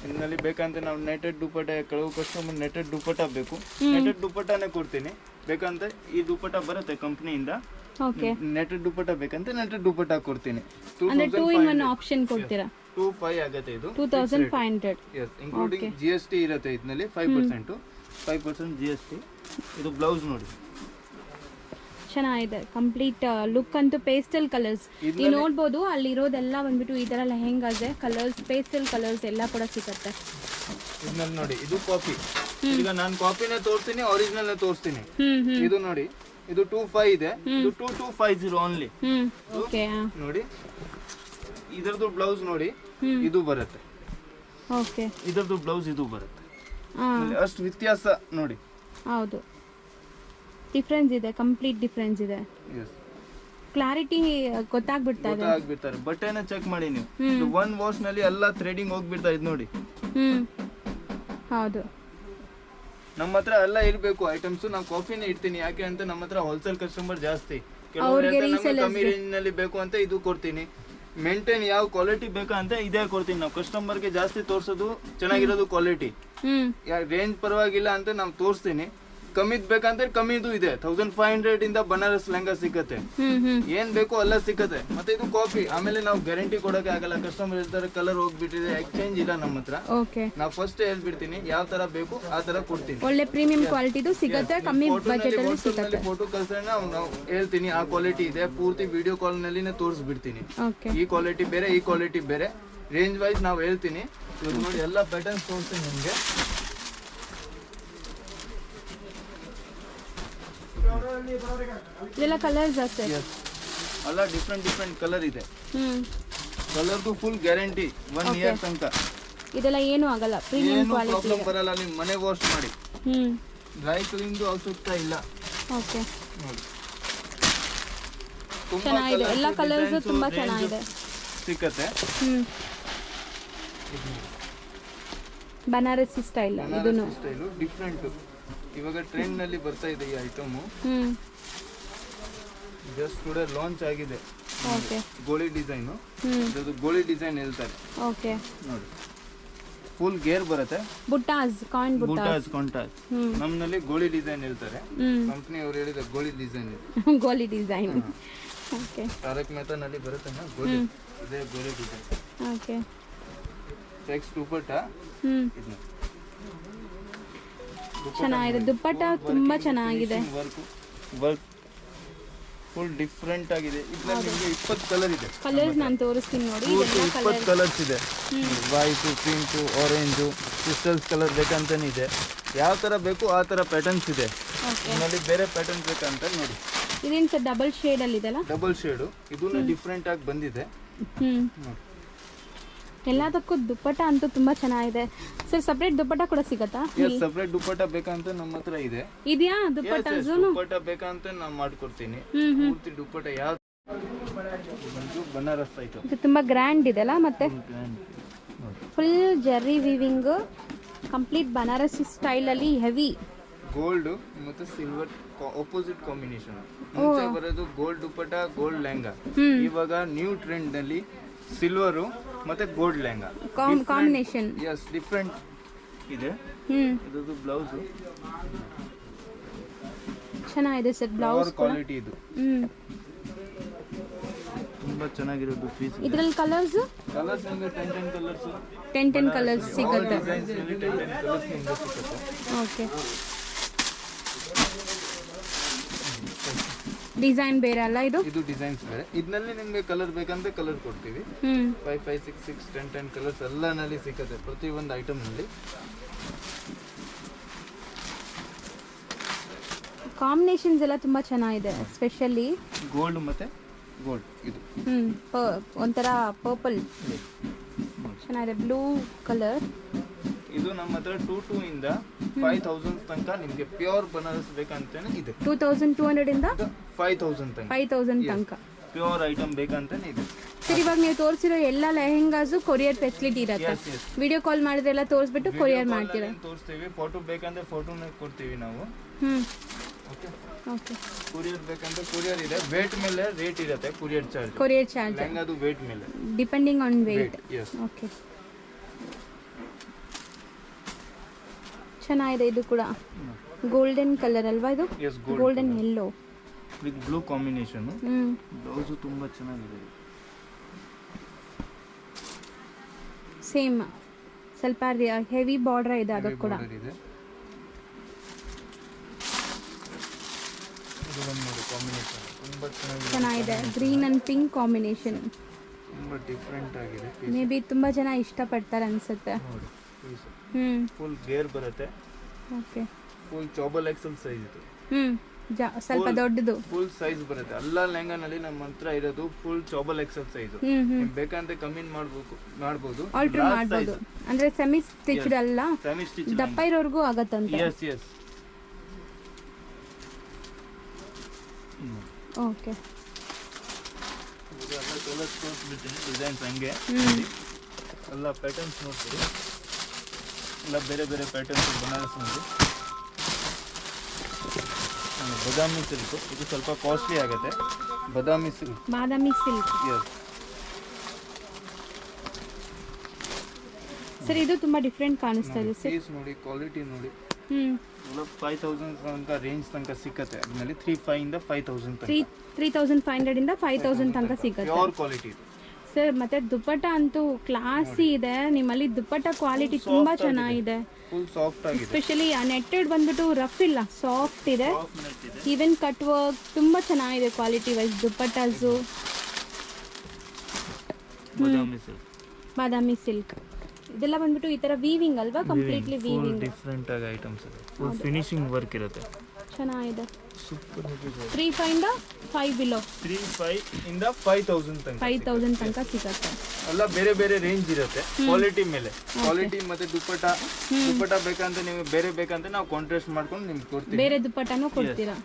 ಇದರಲ್ಲಿ ಬೇಕಂತ ನಾವು ನೆಟೆಡ್ ದುಪ್ಪಟ್ಟ, ಕೆಲವು ಕಸ್ಟಮರ್ ನೆಟೆಡ್ ದುಪ್ಪಟ್ಟ ಬೇಕು, ನೆಟೆಡ್ ದುಪ್ಪಟ್ಟನೇ ಕೊಡ್ತೀನಿ. ಬೇಕಂತ ಈ ದುಪ್ಪಟ್ಟ ಬರುತ್ತೆ ಕಂಪ್ನಿಯಿಂದ. ನೆಟೆಡ್ ದುಪ್ಪಟ್ಟ ಬೇಕಂತ ನೆಟೆಡ್ ದುಪ್ಪಟ್ಟ ಕೊಡ್ತೀನಿ. ಅಂದ್ರೆ 2 in 1 ಆಪ್ಷನ್ ಕೊಡ್ತೀರಾ? 25 ಆಗುತ್ತೆ. ಇದು 2500. ಎಸ್, ಇನ್ಕ್ಲೂಡಿಂಗ್ GST ಇರುತ್ತೆ ಇದರಲ್ಲಿ. 5% GST. ಇದು ಬ್ಲೌಸ್ ನೋಡಿ, ಚೆನ್ನಾಗಿದೆ. ಕಂಪ್ಲೀಟ್ ಲುಕ್ ಅಂತೂ ಪೇಸ್ಟಲ್ ಕಲರ್ಸ್ ನೀವು ನೋಡ್ಬೋದು. ಅಲ್ಲಿ ಇರೋದೆಲ್ಲ ಬಂದ್ಬಿಟ್ಟು ಈ ತರ ಲೆಹೆಂಗಾಸ್ ಕಲರ್ಸ್, ಪೇಸ್ಟಲ್ ಕಲರ್ಸ್ ಎಲ್ಲ ಕೂಡ ಸಿಗುತ್ತೆ. ಇದನ್ನ ನೋಡಿ, ಇದು ಕಾಪಿ. ಈಗ ನಾನು ಕಾಪಿನೇ ತೋರಿಸ್ತೀನಿ, ಒರಿಜಿನಲ್ ತೋರಿಸ್ತೀನಿ. ಇದು ನೋಡಿ, ಇದು 25 ಇದೆ, ಇದು 2250 ಓನ್ಲಿ. ಓಕೆ, ನೋಡಿ ಇದರದು ಬ್ಲೌಸ್ ನೋಡಿ, ಇದು ಬರುತ್ತೆ. ಓಕೆ, ಇದರದು ಬ್ಲೌಸ್ ಇದು ಬರುತ್ತೆ. ಅಷ್ಟು ವ್ಯತ್ಯಾಸ ನೋಡಿ. ಹೌದು, ಡಿಫರೆನ್ಸ್ ಇದೆ, ಕಂಪ್ಲೀಟ್ ಡಿಫರೆನ್ಸ್ ಇದೆ. ಕ್ಲಾರಿಟಿ ಗೊತ್ತಾಗ್ಬಿಡ್ತಾರೆ. ಬಟ್ಟೆನ ಚೆಕ್ ಮಾಡಿ ನೀವು. ಇದು 1 ವಾಶ್ ನಲ್ಲಿ ಎಲ್ಲ ಥ್ರೆಡಿಂಗ್ ಹೋಗ್ಬಿಡ್ತಾ ಇದೆ ನೋಡಿ. ಹೌದು, ನಮ್ಮ ಹತ್ರ ಎಲ್ಲ ಇರಬೇಕು ಐಟಮ್ಸ್. ನಾವು ಕಾಫಿನೇ ಇಡ್ತೀನಿ. ಯಾಕೆ ಅಂತ ನಮ್ಮ ಹತ್ರ ಹೋಲ್ಸೇಲ್ ಕಸ್ಟಮರ್ ಜಾಸ್ತಿ. ಕಮ್ಮಿ ರೇಂಜ್ ನಲ್ಲಿ ಬೇಕು ಅಂತ ಇದು ಕೊಡ್ತೀನಿ. ಮೇಂಟೈನ್ ಯಾವ ಕ್ವಾಲಿಟಿ ಬೇಕಾ ಅಂತ ಇದೇ ಕೊಡ್ತೀನಿ. ನಾವು ಕಸ್ಟಮರ್ಗೆ ಜಾಸ್ತಿ ತೋರ್ಸೋದು ಚೆನ್ನಾಗಿರೋದು ಕ್ವಾಲಿಟಿ. ರೇಂಜ್ ಪರವಾಗಿಲ್ಲ ಅಂತ ನಾವು ತೋರಿಸ್ತೀನಿ. ಕಮ್ಮಿದ್ ಬೇಕಂದ್ರೆ ಕಮ್ಮಿದು ಇದೆ. 1500 ಇಂದ ಬನಾರಸ್ ಲೆಹಂಗಾ ಸಿಕ್ಕತ್ತೆ. ಏನ್ ಬೇಕೋ ಎಲ್ಲ ಸಿಕ್ಕತ್ತೆ. ಮತ್ತೆ ಇದು ಕಾಪಿ. ಆಮೇಲೆ ನಾವು ಗ್ಯಾರಂಟಿ ಕೊಡಕ್ಕೆ ಆಗಲ್ಲ. ಕಸ್ಟಮರ್ ಹೇಳ್ತಾರೆ ಕಲರ್ ಹೋಗ್ಬಿಟ್ಟಿದೆ, ಎಕ್ಸ್ಚೇಂಜ್ ಇಲ್ಲ ನಮ್ಮ ಹತ್ರ. ನಾವು ಫಸ್ಟ್ ಹೇಳ್ಬಿಡ್ತೀನಿ ಯಾವ ತರ ಬೇಕು ಆ ತರ ಕೊಡ್ತೀನಿ. ಒಳ್ಳೆ ಪ್ರೀಮಿಯಂ ಕ್ವಾಲಿಟಿದು ಸಿಗುತ್ತೆ, ಕಮ್ಮಿ ಬಜೆಟ್ ಅಲ್ಲಿ ಸಿಗುತ್ತೆ. ಫೋಟೋ ಕಳ್ಸಿದ್ರೆ ನಾವು ಹೇಳ್ತೀನಿ ಆ ಕ್ವಾಲಿಟಿ ಇದೆ. ಪೂರ್ತಿ ವಿಡಿಯೋ ಕಾಲ್ ನಲ್ಲಿನೇ ತೋರಿಸ್ಬಿಡ್ತೀನಿ. ಈ ಕ್ವಾಲಿಟಿ ಬೇರೆ, ಈ ಕ್ವಾಲಿಟಿ ಬೇರೆ, ರೇಂಜ್ ವೈಸ್ ನಾವು ಹೇಳ್ತೀನಿ. ನೋಡಿ ಎಲ್ಲ ಪ್ಯಾಟರ್ನ್ಸ್ ತೋರಿಸ್ತೀನಿ ನಿಮ್ಗೆ. ಇದೆಲ್ಲ ಕಲರ್ಸ್ ಸರ್? ಎಸ್, ಎಲ್ಲ ಡಿಫ್ರೆಂಟ್ ಕಲರ್ ಇದೆ. ಹ್ಞೂ. ಕಲರ್ದು ಫುಲ್ ಗ್ಯಾರಂಟಿ 1 ಇಯರ್ ತನಕ. ಇದೆಲ್ಲ ಏನೂ ಆಗಲ್ಲ, ಪ್ರೀಮಿಯಂ ಏನು ಕ್ವಾಲಿಟಿ. ಪ್ರಾಬ್ಲಮ್ ಬರಲ್ಲ. ನೀವು ಮನೆ ವಾಶ್ ಮಾಡಿ, ಹ್ಞೂ. ಡ್ರೈ ಕ್ಲೀನ್ದು ಅವಶ್ಯಕತೆ ಇಲ್ಲ. ಓಕೆ, ನೋಡಿ ಚೆನ್ನಾಗಿದೆ. ಎಲ್ಲ ಕಲರ್ಸು ತುಂಬ ಚೆನ್ನಾಗಿದೆ, ಸಿಕ್ಕತ್ತೆ. ಹ್ಞೂ. ಬನಾರಸಿ ಸ್ಟೈಲ್ ಇದನ್ನು ಸ್ಟೈಲು ಡಿಫ್ರೆಂಟ್. ಇವಾಗ ಟ್ರೆಂಡ್ ನಲ್ಲಿ ಬರ್ತಾ ಇದೆ ಈ ಐಟಮ್. ಜಸ್ಟ್ ಟುಡೇ ಲಾಂಚ್ ಆಗಿದೆ. ಓಕೆ, ಗೋಳಿ ಡಿಸೈನ್. ಇದು ಗೋಳಿ ಡಿಸೈನ್ ಹೇಳ್ತಾರೆ. ಓಕೆ, ನೋಡಿ ಫುಲ್ ಗೇರ್ ಬರುತ್ತೆ. ಬುಟ್ಟಾಸ್, ಕಾಯಿನ್ ಬುಟ್ಟಾಸ್, ಕಾಂಟಾಸ್. ನಮ್ಮಲ್ಲಿ ಗೋಳಿ ಡಿಸೈನ್ ಹೇಳ್ತಾರೆ. ಕಂಪನಿ ಅವರು ಹೇಳಿದ ಗೋಳಿ ಡಿಸೈನ್ ಇದೆ. ಗೋಲಿ ಡಿಸೈನ್. ಓಕೆ, ತಾರಕ್ ಮೆಹತಾ ನಲ್ಲಿ ಬರುತ್ತೆ ನಾ ಗೋಳಿ, ಇದೇ ಗೋಳಿ ಡಿಸೈನ್. Okay, cheques dupatta. ಇದು ಚೆನ್ನಾಗಿದೆ ದುಪ್ಪಟ್ಟ, ತುಂಬಾ ಚೆನ್ನಾಗಿದೆ. ವರ್ಕ್ ಫುಲ್ ಡಿಫ್ರೆಂಟ್ ಆಗಿದೆ. ಇದರಲ್ಲಿ ನಿಮಗೆ 20 ಕಲರ್ ಇದೆ. ಕಲರ್ಸ್ ನಾನು ತೋರಿಸ್ತೀನಿ ನೋಡಿ. ಇದೆಲ್ಲ 20 ಕಲರ್ಸ್ ಇದೆ. White, pink, orange, crystals colour ಬೇಕಂತಾನೆ ಇದೆ. ಯಾವ ತರ ಬೇಕು ಆ ತರ ಪ್ಯಾಟರ್ನ್ಸ್ ಇದೆ. ಇದರಲ್ಲಿ ಬೇರೆ ಪ್ಯಾಟರ್ನ್ ಬೇಕಂತ ನೋಡಿ. ಇದೇನು ಸರ್ ಡಬಲ್ ಶೇಡ್ ಅಲ್ಲಿ ಇದೆಲ್ಲ? Double shade. ಇದನ್ನ ಡಿಫ್ರೆಂಟ್ ಆಗಿ ಬಂದಿದೆ. ಎಲ್ಲದಕ್ಕೂ ದುಪ್ಪಟ್ಟ ಅಂತೂ ತುಂಬಾ ಚೆನ್ನಾಗಿದೆ ಸರ್. ಸಪ್ರೇಟ್ ದುಪ್ಪಟ್ಟ ಕೂಡ ಸಿಗತ್ತಾ? ಸಪ್ರೇಟ್ ದುಪ್ಪಟ್ಟ ಬೇಕಂತ ನಮ್ಮ ಹತ್ರ ಇದೆ. ಇದೆಯಾ ದುಪ್ಪಟ್ಟ? ದುಪ್ಪಟ್ಟ ಬೇಕಂತ ನಾನು ಮಾಡ್ಕೊಡ್ತೀನಿ. ಪೂರ್ತಿ ದುಪ್ಪಟ್ಟ ಯಾವ ಬನಾರಸ್ ಐಟಮ್. ಇದು ತುಂಬಾ ಗ್ರ್ಯಾಂಡ್ ಇದೆಲ್ಲ, ಮತ್ತೆ full zari weaving, complete Banarasi style ಅಲ್ಲಿ ಹೆವಿ. ಗೋಲ್ಡ್ ಮತ್ತೆ ಸಿಲ್ವರ್ ಆಪೋಸಿಟ್ ಕಾಂಬಿನೇಷನ್. ಮುಂಚೆ ಬರೋದು ಗೋಲ್ಡ್ ದುಪ್ಪಟ್ಟ, ಗೋಲ್ಡ್ ಲೆಹಂಗಾ. ಇವಾಗ ನ್ಯೂ ಟ್ರೆಂಡ್ ನಲ್ಲಿ ಸಿಲ್ವರು ಮತ್ತೆ gold lehenga combination. Yes, different ಇದೆ. ಇದು ಬ್ಲೌಸ್ ಚೆನ್ನಾಗಿದೆ ಸರ್. ಬ್ಲೌಸ್ ಕ್ವಾಲಿಟಿ ಇದು ತುಂಬಾ ಚೆನ್ನಾಗಿರೋದು ಪೀಸ್. ಇದರಲ್ಲಿ ಕಲರ್ಸ್ ನಿಮಗೆ 10 ಕಲರ್ಸ್, 10 ಕಲರ್ಸ್ ಸಿಗುತ್ತೆ. 10 ಕಲರ್ಸ್ ನಿಮಗೆ ಸಿಗುತ್ತೆ. ಓಕೆ, ಡಿಸೈನ್ ಬೇರೆ ಅಲ್ಲ ಇದು? ಇದು ಡಿಸೈನ್ಸ್ ಬೇರೆ. ಇದರಲ್ಲಿ ನಿಮಗೆ ಕಲರ್ ಬೇಕಂದ್ರೆ ಕಲರ್ ಕೊಡ್ತೀವಿ. 5, 5, 6, 6, 10 ಕಲರ್ಸ್ ಎಲ್ಲನಲ್ಲಿ ಸಿಗುತ್ತೆ ಪ್ರತಿ ಒಂದು ಐಟಮ್ ನಲ್ಲಿ. ಕಾಂಬಿನೇಷನ್ಸ್ ಎಲ್ಲ ತುಂಬಾ ಚೆನ್ನಾಗಿದೆ, ಸ್ಪೆಷಲಿ ಗೋಲ್ಡ್ ಮತ್ತೆ ಗೋಲ್ಡ್. ಇದು ಒಂಥರ ಪರ್ಪಲ್ ಚೆನ್ನಾಗಿದೆ, ಬ್ಲೂ ಕಲರ್. ಇದು ನಮ್ಮ ಹತ್ರ 2 ಇಂದ 5000 ತನಕ ನಿಮಗೆ ಪ್ಯೂರ್ ಬನಾರಸ್ ಬೇಕಂತಾನೆ ಇದೆ. 2200 ಇಂದ 5000 ತನಕ ಪ್ಯೂರ್ ಐಟಮ್ ಬೇಕಂತಾನೆ ಇದೆ. ಸರ್, ಇವಾಗ ನೀವು ತೋರಿಸಿರೋ ಎಲ್ಲ ಲೆಹೆಂಗಾಸು ಕೊರಿಯರ್ ಫೆಸಿಲಿಟಿ ಇರುತ್ತೆ? ವಿಡಿಯೋ ಕಾಲ್ ಮಾಡಿದ್ರೆ ಎಲ್ಲ ತೋರಿಸ್ಬಿಟ್ಟು ಕೊರಿಯರ್ ಮಾಡ್ತೀರಾ? ತೋರಿಸ್ತೀವಿ. ಫೋಟೋ ಬೇಕಂದ್ರೆ ಫೋಟೋನ ಕೊಡ್ತೀವಿ ನಾವು. ಓಕೆ, ಕೊರಿಯರ್ ಬೇಕಂದ್ರೆ ಕೊರಿಯರ್ ಇದೆ. ವೇಟ್ ಮೇಲೆ ರೇಟ್ ಇರುತ್ತೆ. ಕೊರಿಯರ್ ಚಾರ್ಜ್ ಲೆಹಂಗಾದು ವೇಟ್ ಮೇಲೆ ಡಿಪೆಂಡಿಂಗ್ ಆನ್ ವೇಟ್. ಓಕೆ, ಚೆನ್ನಾಗಿದೆ. ಇದು ಕೂಡ ಗೋಲ್ಡನ್ ಕಲರ್ ಅಲ್ವಾ ಇದು? Golden yellow with blue combination. Blouse ತುಂಬಾ ಚೆನ್ನಾಗಿದೆ. ಸೇಮ್ ಸ್ವಲ್ಪ ಹೆವಿ ಬಾರ್ಡರ್ ಇದೆ ಅದು ಕೂಡ. ಚೆನ್ನಾಗಿದೆ. ಗ್ರೀನ್ ಅಂಡ್ ಪಿಂಕ್ ಕಾಂಬಿನೇಷನ್ ತುಂಬಾ ಡಿಫರೆಂಟ್ ಆಗಿದೆ. ಮೇ ಬಿ ತುಂಬಾ ಜನ ಇಷ್ಟಪಡ್ತಾರೆ ಅನ್ಸುತ್ತೆ. ಫುಲ್ ಗೇರ್ ಬರುತ್ತೆ. ಓಕೆ, ಫುಲ್ ಚೋಬಲ್ ಎಕ್ಸೆಲ್ ಸೈಜ್ ಇದು. ಸ್ವಲ್ಪ ದೊಡ್ಡದು ಫುಲ್ ಸೈಜ್ ಬರುತ್ತೆ. ಎಲ್ಲ ಲೆಹಂಗಾನಲ್ಲಿ ನಮ್ಮ ಹತ್ರ ಇರೋದು ಫುಲ್ ಚೋಬಲ್ ಎಕ್ಸೆಲ್ ಸೈಜ್. ಬೇಕಂದ್ರೆ ಕಮ್ಮಿ ಮಾಡಬಹುದು, ಆಲ್ಟರ್ ಮಾಡಬಹುದು. ಅಂದ್ರೆ ಸೆಮಿ ಸ್ಟಿಚ್ಡ್ ಅಲ್ಲ, ದಪ್ಪ ಇರೋರ್ಗೂ ಆಗತ್ತಂತೆ. ಎಸ್. ಓಕೆ, ಇದೆಲ್ಲ ಕಲರ್ಸ್ ತೋರಿಸ್ಬಿಡ್ತೀನಿ. ಡಿಸೈನ್ಸ್ ಹಂಗೆ ಎಲ್ಲ ಪ್ಯಾಟರ್ನ್ಸ್ ನೋಡ್ತೀವಿ. ಎಲ್ಲ ಬೇರೆ ಬೇರೆ ಪ್ಯಾಟರ್ನ್ಸ್ ಬನಾರಸ್ ನಲ್ಲಿ. ಬಾದಾಮಿ ಸಿಲ್ಕ್ ಇದು ಸ್ವಲ್ಪ ಕಾಸ್ಟ್ಲಿ ಆಗುತ್ತೆ. ಬಾದಾಮಿ ಸಿಲ್ಕ್ ಸರ್, ಇದು ತುಂಬಾ ಡಿಫರೆಂಟ್ ಕಾಣಿಸ್ತಾ ಇದೆ ಸರ್. ಪೀಸ್ ನೋಡಿ, ಕ್ವಾಲಿಟಿ ನೋಡಿ. 5000 ತನಕ ರೇಂಜ್ ತನಕ ಸಿಕ್ಕತ್ತೆ. ಅದರಲ್ಲಿ 3500 ಇಂದ 5000 ತನಕ. 3500 ಇಂದ 5000 ತನಕ ಸಿಗುತ್ತೆ. ಪ್ಯೂರ್ ಕ್ವಾಲಿಟಿ ಇದು ಸರ್. ಮತ್ತೆ ದುಪ್ಪಟ್ಟ ಅಂತೂ ಕ್ಲಾಸಿ ಇದೆ ನಿಮ್ಮಲ್ಲಿ. ದುಪ್ಪಟ್ಟ ಕ್ವಾಲಿಟಿ ತುಂಬಾ ಚೆನ್ನಾಗಿದೆ. ಫುಲ್ ಸಾಫ್ಟ್ ಆಗಿದೆ. ಸ್ಪೆಷಲಿ ನೆಟ್ಟೆಡ್ ಬಂದ್ಬಿಟ್ಟು ರಫ್ ಇಲ್ಲ, ಸಾಫ್ಟ್ ಇದೆ. ಈವನ್ ಕಟ್ ವರ್ಕ್ ತುಂಬಾ ಚೆನ್ನಾಗಿದೆ ಕ್ವಾಲಿಟಿ ವೈಸ್. ದುಪ್ಪಟ್ಟಾಸು ಬಾದಾಮಿ ಸಿಲ್ಕ್ ಇದೆಲ್ಲ ಬಂದ್ಬಿಟ್ಟು ಈ ತರ ವೀವಿಂಗ್ ಅಲ್ವಾ? Completely weaving. ಡಿಫರೆಂಟ್ ಆಗಿ ಐಟಮ್ಸ್ ಇದೆ. ಫುಲ್ ಫಿನಿಶಿಂಗ್ ವರ್ಕ್ ಇರುತ್ತೆ. ಚೆನ್ನಾಗಿದೆ. ಸೂಪರ್ 3,500 ಇಂದ 5 ಬಿಲೋ 3,500 ಇಂದ 5,000 ತನಕ 5,000 ತನಕ ಸಿಗುತ್ತೆ. ಎಲ್ಲ ಬೇರೆ ಬೇರೆ ರೇಂಜ್ ಇರುತ್ತೆ ಕ್ವಾಲಿಟಿ ಮೇಲೆ. ಕ್ವಾಲಿಟಿ ಮತ್ತೆ ದುಪ್ಪಟ್ಟ ಬೇಕಂತ ನೀವು ಬೇರೆ ಬೇಕಂತ ನಾವು ಕಾಂಟ್ರಾಸ್ಟ್ ಮಾಡ್ಕೊಂಡು ನಿಮ್ಗೆ ಕೊಡ್ತೀವಿ. ಬೇರೆ ದುಪ್ಪಟ್ಟನೂ ಕೊಡ್ತೀರಾ?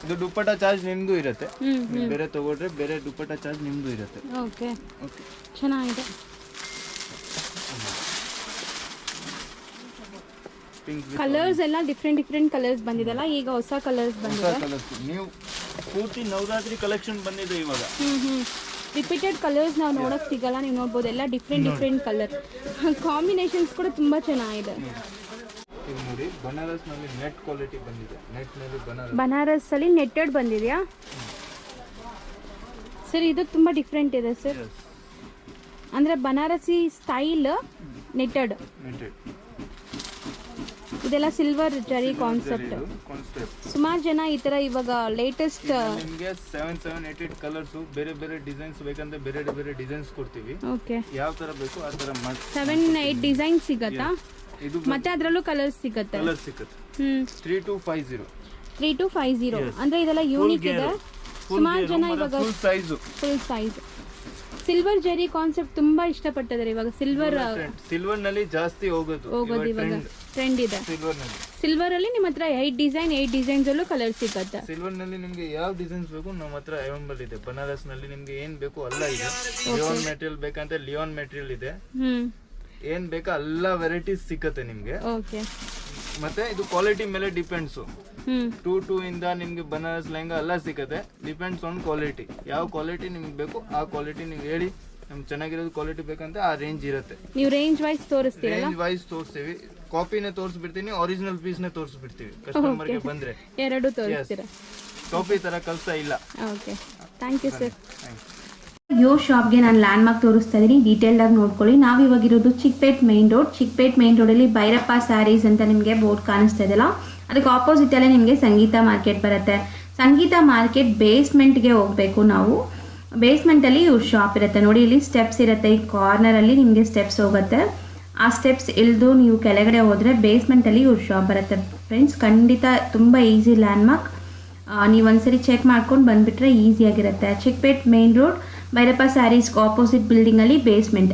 ಇದು ದುಪ್ಪಟ್ಟ ಚಾರ್ಜ್ ನಿಮ್ದು ಇರುತ್ತೆ. ನೀವು ಬೇರೆ ತಗೊಂಡ್ರೆ ಬೇರೆ ದುಪ್ಪಟ್ಟ ಚಾರ್ಜ್ ನಿಮ್ದು ಇರುತ್ತೆ. ಓಕೆ, ಚೆನ್ನಾಗಿದೆ. ಕಲರ್ಸ್ ಎಲ್ಲ ಡಿಫ್ರೆಂಟ್ ಕಲರ್ಸ್ ಬಂದಿದೆಲ್ಲ, ಈಗ ಹೊಸ ಕಲರ್ಸ್ ಬಂದಿದೆ. ನೀವು ಪೂರ್ತಿ ನವರಾತ್ರಿ ಕಲೆಕ್ಷನ್ ಬಂದಿದೆ ಇವಾಗ. ರಿಪೀಟೆಡ್ ಕಲರ್ಸ್ ನಾವು ನೋಡೋಕೆ ಸಿಗಲ್ಲ, ನೀವು ನೋಡ್ಬೋದು. ಎಲ್ಲ ಡಿಫ್ರೆಂಟ್ ಕಲರ್ ಕಾಂಬಿನೇಷನ್ಸ್ ಕೂಡ ತುಂಬ ಚೆನ್ನಾಗಿದೆ. ಇದು ನೋಡಿ ಬನಾರಸ್ ನಲ್ಲಿ ನೆಟ್ ಕ್ವಾಲಿಟಿ ಬಂದಿದೆ. ನೆಟ್ ನಲ್ಲಿ ಬನಾರಸ್ ಅಲ್ಲಿ ನೆಟ್ಟೆಡ್ ಬಂದಿದೆಯಾ ಸರ್? ಇದು ತುಂಬ ಡಿಫ್ರೆಂಟ್ ಇದೆ ಸರ್. ಅಂದರೆ ಬನಾರಸಿ ಸ್ಟೈಲ್ ನೆಟ್ಟೆಡ್. ಇದೆಲ್ಲ ಸಿಲ್ವರ್ ಜರಿ ಕಾನ್ಸೆಪ್ಟ್. ಸುಮಾರು ಜನ ಈ ತರ ಇವಾಗ ಲೇಟೆಸ್ಟ್ ನಿಮಗೆ 7-8 ಕಲರ್ಸ್ ಬೇರೆ ಬೇರೆ ಡಿಸೈನ್ಸ್ ಬೇಕಂದ್ರೆ ಬೇರೆ ಬೇರೆ ಡಿಸೈನ್ಸ್ ಕೊಡ್ತೀವಿ. ಓಕೆ, ಯಾವ ತರ ಬೇಕು ಆ ತರ ಮಾಡಿ 7-8 ಡಿಸೈನ್ ಸಿಗತ್ತಾ? ಇದು ಮತ್ತೆ ಅದರಲ್ಲೂ ಕಲರ್ಸ್ ಸಿಗುತ್ತೆ. 3250 ಅಂದ್ರೆ ಇದೆಲ್ಲ ಯೂನಿಕ್ ಇದೆ. ಸುಮಾರು ಜನ ಇವಾಗ ಫುಲ್ ಸೈಜ್ ಸಿಲ್ವರ್ ಜರಿ ಕಾನ್ಸೆಪ್ಟ್ ತುಂಬಾ ಇಷ್ಟಪಟ್ಟಿದ್ದಾರೆ. ಇವಾಗ ಸಿಲ್ವರ್ ನಲ್ಲಿ ಜಾಸ್ತಿ ಹೋಗೋದು ಇವಾಗ ಟ್ರೆಂಡ್ ಇದೆ. ಸಿಲ್ವರ್ ಅಲ್ಲಿ ನಿಮ್ಮ ಹತ್ರ 8 ಡಿಸೈನ್ಸ್ ಅಲ್ಲೂ ಕಲರ್ ಸಿಗುತ್ತೆ. ಸಿಲ್ವರ್ ನಲ್ಲಿ ನಿಮ್ಗೆ ಯಾವ ಡಿಸೈನ್ಸ್ ಬೇಕು ನಮ್ಮ ಹತ್ರ ಅವೈಲೇಬಲ್ ಇದೆ. ಬನಾರಸ್ ನಲ್ಲಿ ನಿಮ್ಗೆ ಏನ್ ಬೇಕು ಎಲ್ಲ ಇದೆ. ಲಿಯೋನ್ ಮೆಟೀರಿಯಲ್ ಬೇಕಂತ ಲಿಯೋನ್ ಮೆಟೀರಿಯಲ್ ಇದೆ. ಏನ್ ಬೇಕಾ ಎಲ್ಲ ವೆರೈಟೀಸ್ ಸಿಕ್ಕತ್ತೆ ನಿಮ್ಗೆ. ಮತ್ತೆ ಇದು ಕ್ವಾಲಿಟಿ ಮೇಲೆ ಡಿಪೆಂಡ್ಸ್. 2 ಇಂದ ನಿಮ್ಗೆ ಬನಾರಸ್ ಲೆಹಂಗಾ ಎಲ್ಲ ಸಿಕ್ಕತ್ತೆ. Depends on quality. ಯಾವ ಕ್ವಾಲಿಟಿ ನಿಮ್ಗೆ ಬೇಕು ಆ ಕ್ವಾಲಿಟಿ ನೀವು ಹೇಳಿ. ನಮ್ಗೆ ಚೆನ್ನಾಗಿರೋದು ಕ್ವಾಲಿಟಿ ಬೇಕಂತ ಆ ರೇಂಜ್ ಇರುತ್ತೆ. ನೀವು ರೇಂಜ್ ವೈಸ್ ತೋರಿಸ್ತೀರಾ? ರೇಂಜ್ ವೈಸ್ ತೋರಿಸ್ತೀವಿ. ಕಾಪಿನೇ ತೋರಿಸ್ಬಿಡ್ತೀನಿ, ಒರಿಜಿನಲ್ ಪೀಸ್ನೇ ತೋರಿಸ್ಬಿಡ್ತೀವಿ. ಕಸ್ಟಮರ್ಗೆ ಬಂದ್ರೆ ಎರಡು ತೋರಿಸ್ತೀರಾ? ಕಾಪಿ ತರ ಕಲ್ತಾ ಇಲ್ಲ. Okay, thank you sir. ಯೋ ಶಾಪ್ಗೆ ನಾನು ಲ್ಯಾಂಡ್ ಮಾರ್ಕ್ ತೋರಿಸ್ತಾ ಇದ್ದೀನಿ, ಡೀಟೇಲ್ಡಾಗಿ ನೋಡ್ಕೊಳ್ಳಿ. ನಾವು ಇವಾಗಿರೋದು ಚಿಕ್ಕಪೇಟ್ ಮೇನ್ ರೋಡಲ್ಲಿ ಭೈರಪ್ಪ ಸ್ಯಾರೀಸ್ ಅಂತ ನಿಮಗೆ ಬೋರ್ಡ್ ಕಾಣಿಸ್ತಾ ಇದೆಯಲ್ಲ, ಅದಕ್ಕೆ ಆಪೋಸಿಟಲ್ಲೇ ನಿಮಗೆ ಸಂಗೀತ ಮಾರ್ಕೆಟ್ ಬರುತ್ತೆ. ಸಂಗೀತ ಮಾರ್ಕೆಟ್ ಬೇಸ್ಮೆಂಟ್ಗೆ ಹೋಗಬೇಕು ನಾವು. ಬೇಸ್ಮೆಂಟಲ್ಲಿ ಇವ್ರ ಶಾಪ್ ಇರುತ್ತೆ ನೋಡಿ. ಇಲ್ಲಿ ಸ್ಟೆಪ್ಸ್ ಇರುತ್ತೆ. ಈ ಕಾರ್ನರಲ್ಲಿ ನಿಮಗೆ ಸ್ಟೆಪ್ಸ್ ಹೋಗುತ್ತೆ. ಆ ಸ್ಟೆಪ್ಸ್ ಇಳಿದು ನೀವು ಕೆಳಗಡೆ ಹೋದರೆ ಬೇಸ್ಮೆಂಟಲ್ಲಿ ಇವ್ರ ಶಾಪ್ ಬರುತ್ತೆ ಫ್ರೆಂಡ್ಸ್. ಖಂಡಿತ ತುಂಬ ಈಸಿ ಲ್ಯಾಂಡ್ ಮಾರ್ಕ್. ನೀವು ಒಂದ್ಸರಿ ಚೆಕ್ ಮಾಡ್ಕೊಂಡು ಬಂದುಬಿಟ್ರೆ ಈಸಿಯಾಗಿರುತ್ತೆ. ಚಿಕ್ಕಪೇಟ್ ಮೇನ್ ರೋಡ್ ಭೈರಪ್ಪ ಸ್ಯಾರೀಸ್ಗೆ ಆಪೋಸಿಟ್ ಬಿಲ್ಡಿಂಗಲ್ಲಿ ಬೇಸ್ಮೆಂಟ್.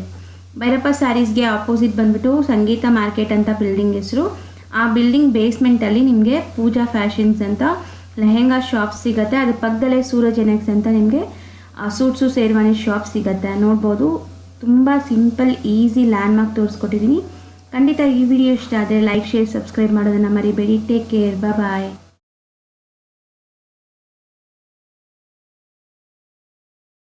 ಭೈರಪ್ಪ ಸ್ಯಾರೀಸ್ಗೆ ಆಪೋಸಿಟ್ ಬಂದುಬಿಟ್ಟು ಸಂಗೀತ ಮಾರ್ಕೆಟ್ ಅಂತ ಬಿಲ್ಡಿಂಗ್ ಹೆಸರು. ಆ ಬಿಲ್ಡಿಂಗ್ ಬೇಸ್ಮೆಂಟಲ್ಲಿ ನಿಮಗೆ ಪೂಜಾ ಫ್ಯಾಷನ್ಸ್ ಅಂತ ಲೆಹೆಂಗಾ ಶಾಪ್ ಸಿಗುತ್ತೆ. ಅದ್ರ ಪಕ್ಕದಲ್ಲೇ ಸೂರಜ್ ಎನೆಕ್ಸ್ ಅಂತ ನಿಮಗೆ ಸೂಟ್ಸು ಶೇರ್ವಾನಿ ಶಾಪ್ ಸಿಗುತ್ತೆ. ನೋಡ್ಬೋದು, ತುಂಬ ಸಿಂಪಲ್ ಈಸಿ ಲ್ಯಾಂಡ್ ಮಾರ್ಕ್ ತೋರಿಸ್ಕೊಟ್ಟಿದ್ದೀನಿ. ಖಂಡಿತ ಈ ವಿಡಿಯೋ ಇಷ್ಟ ಆದರೆ ಲೈಕ್, ಶೇರ್, ಸಬ್ಸ್ಕ್ರೈಬ್ ಮಾಡೋದನ್ನು ಮರಿಬೇಡಿ. ಟೇಕ್ ಕೇರ್, ಬಾಯ್.